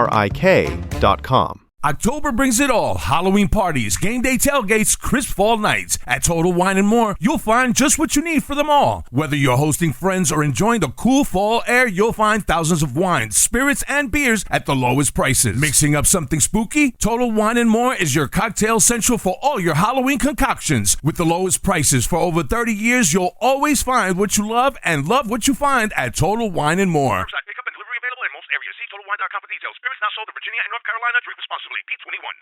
October brings it all. Halloween parties, game day tailgates, crisp fall nights. At Total Wine & More, you'll find just what you need for them all. Whether you're hosting friends or enjoying the cool fall air, you'll find thousands of wines, spirits, and beers at the lowest prices. Mixing up something spooky? Total Wine & More is your cocktail central for all your Halloween concoctions. With the lowest prices for over 30 years, you'll always find what you love and love what you find at Total Wine & More. Curbside pickup and delivery available in most areas. See TotalWine.com for details. Spirits not sold in Virginia and North Carolina. Drink responsibly. B21.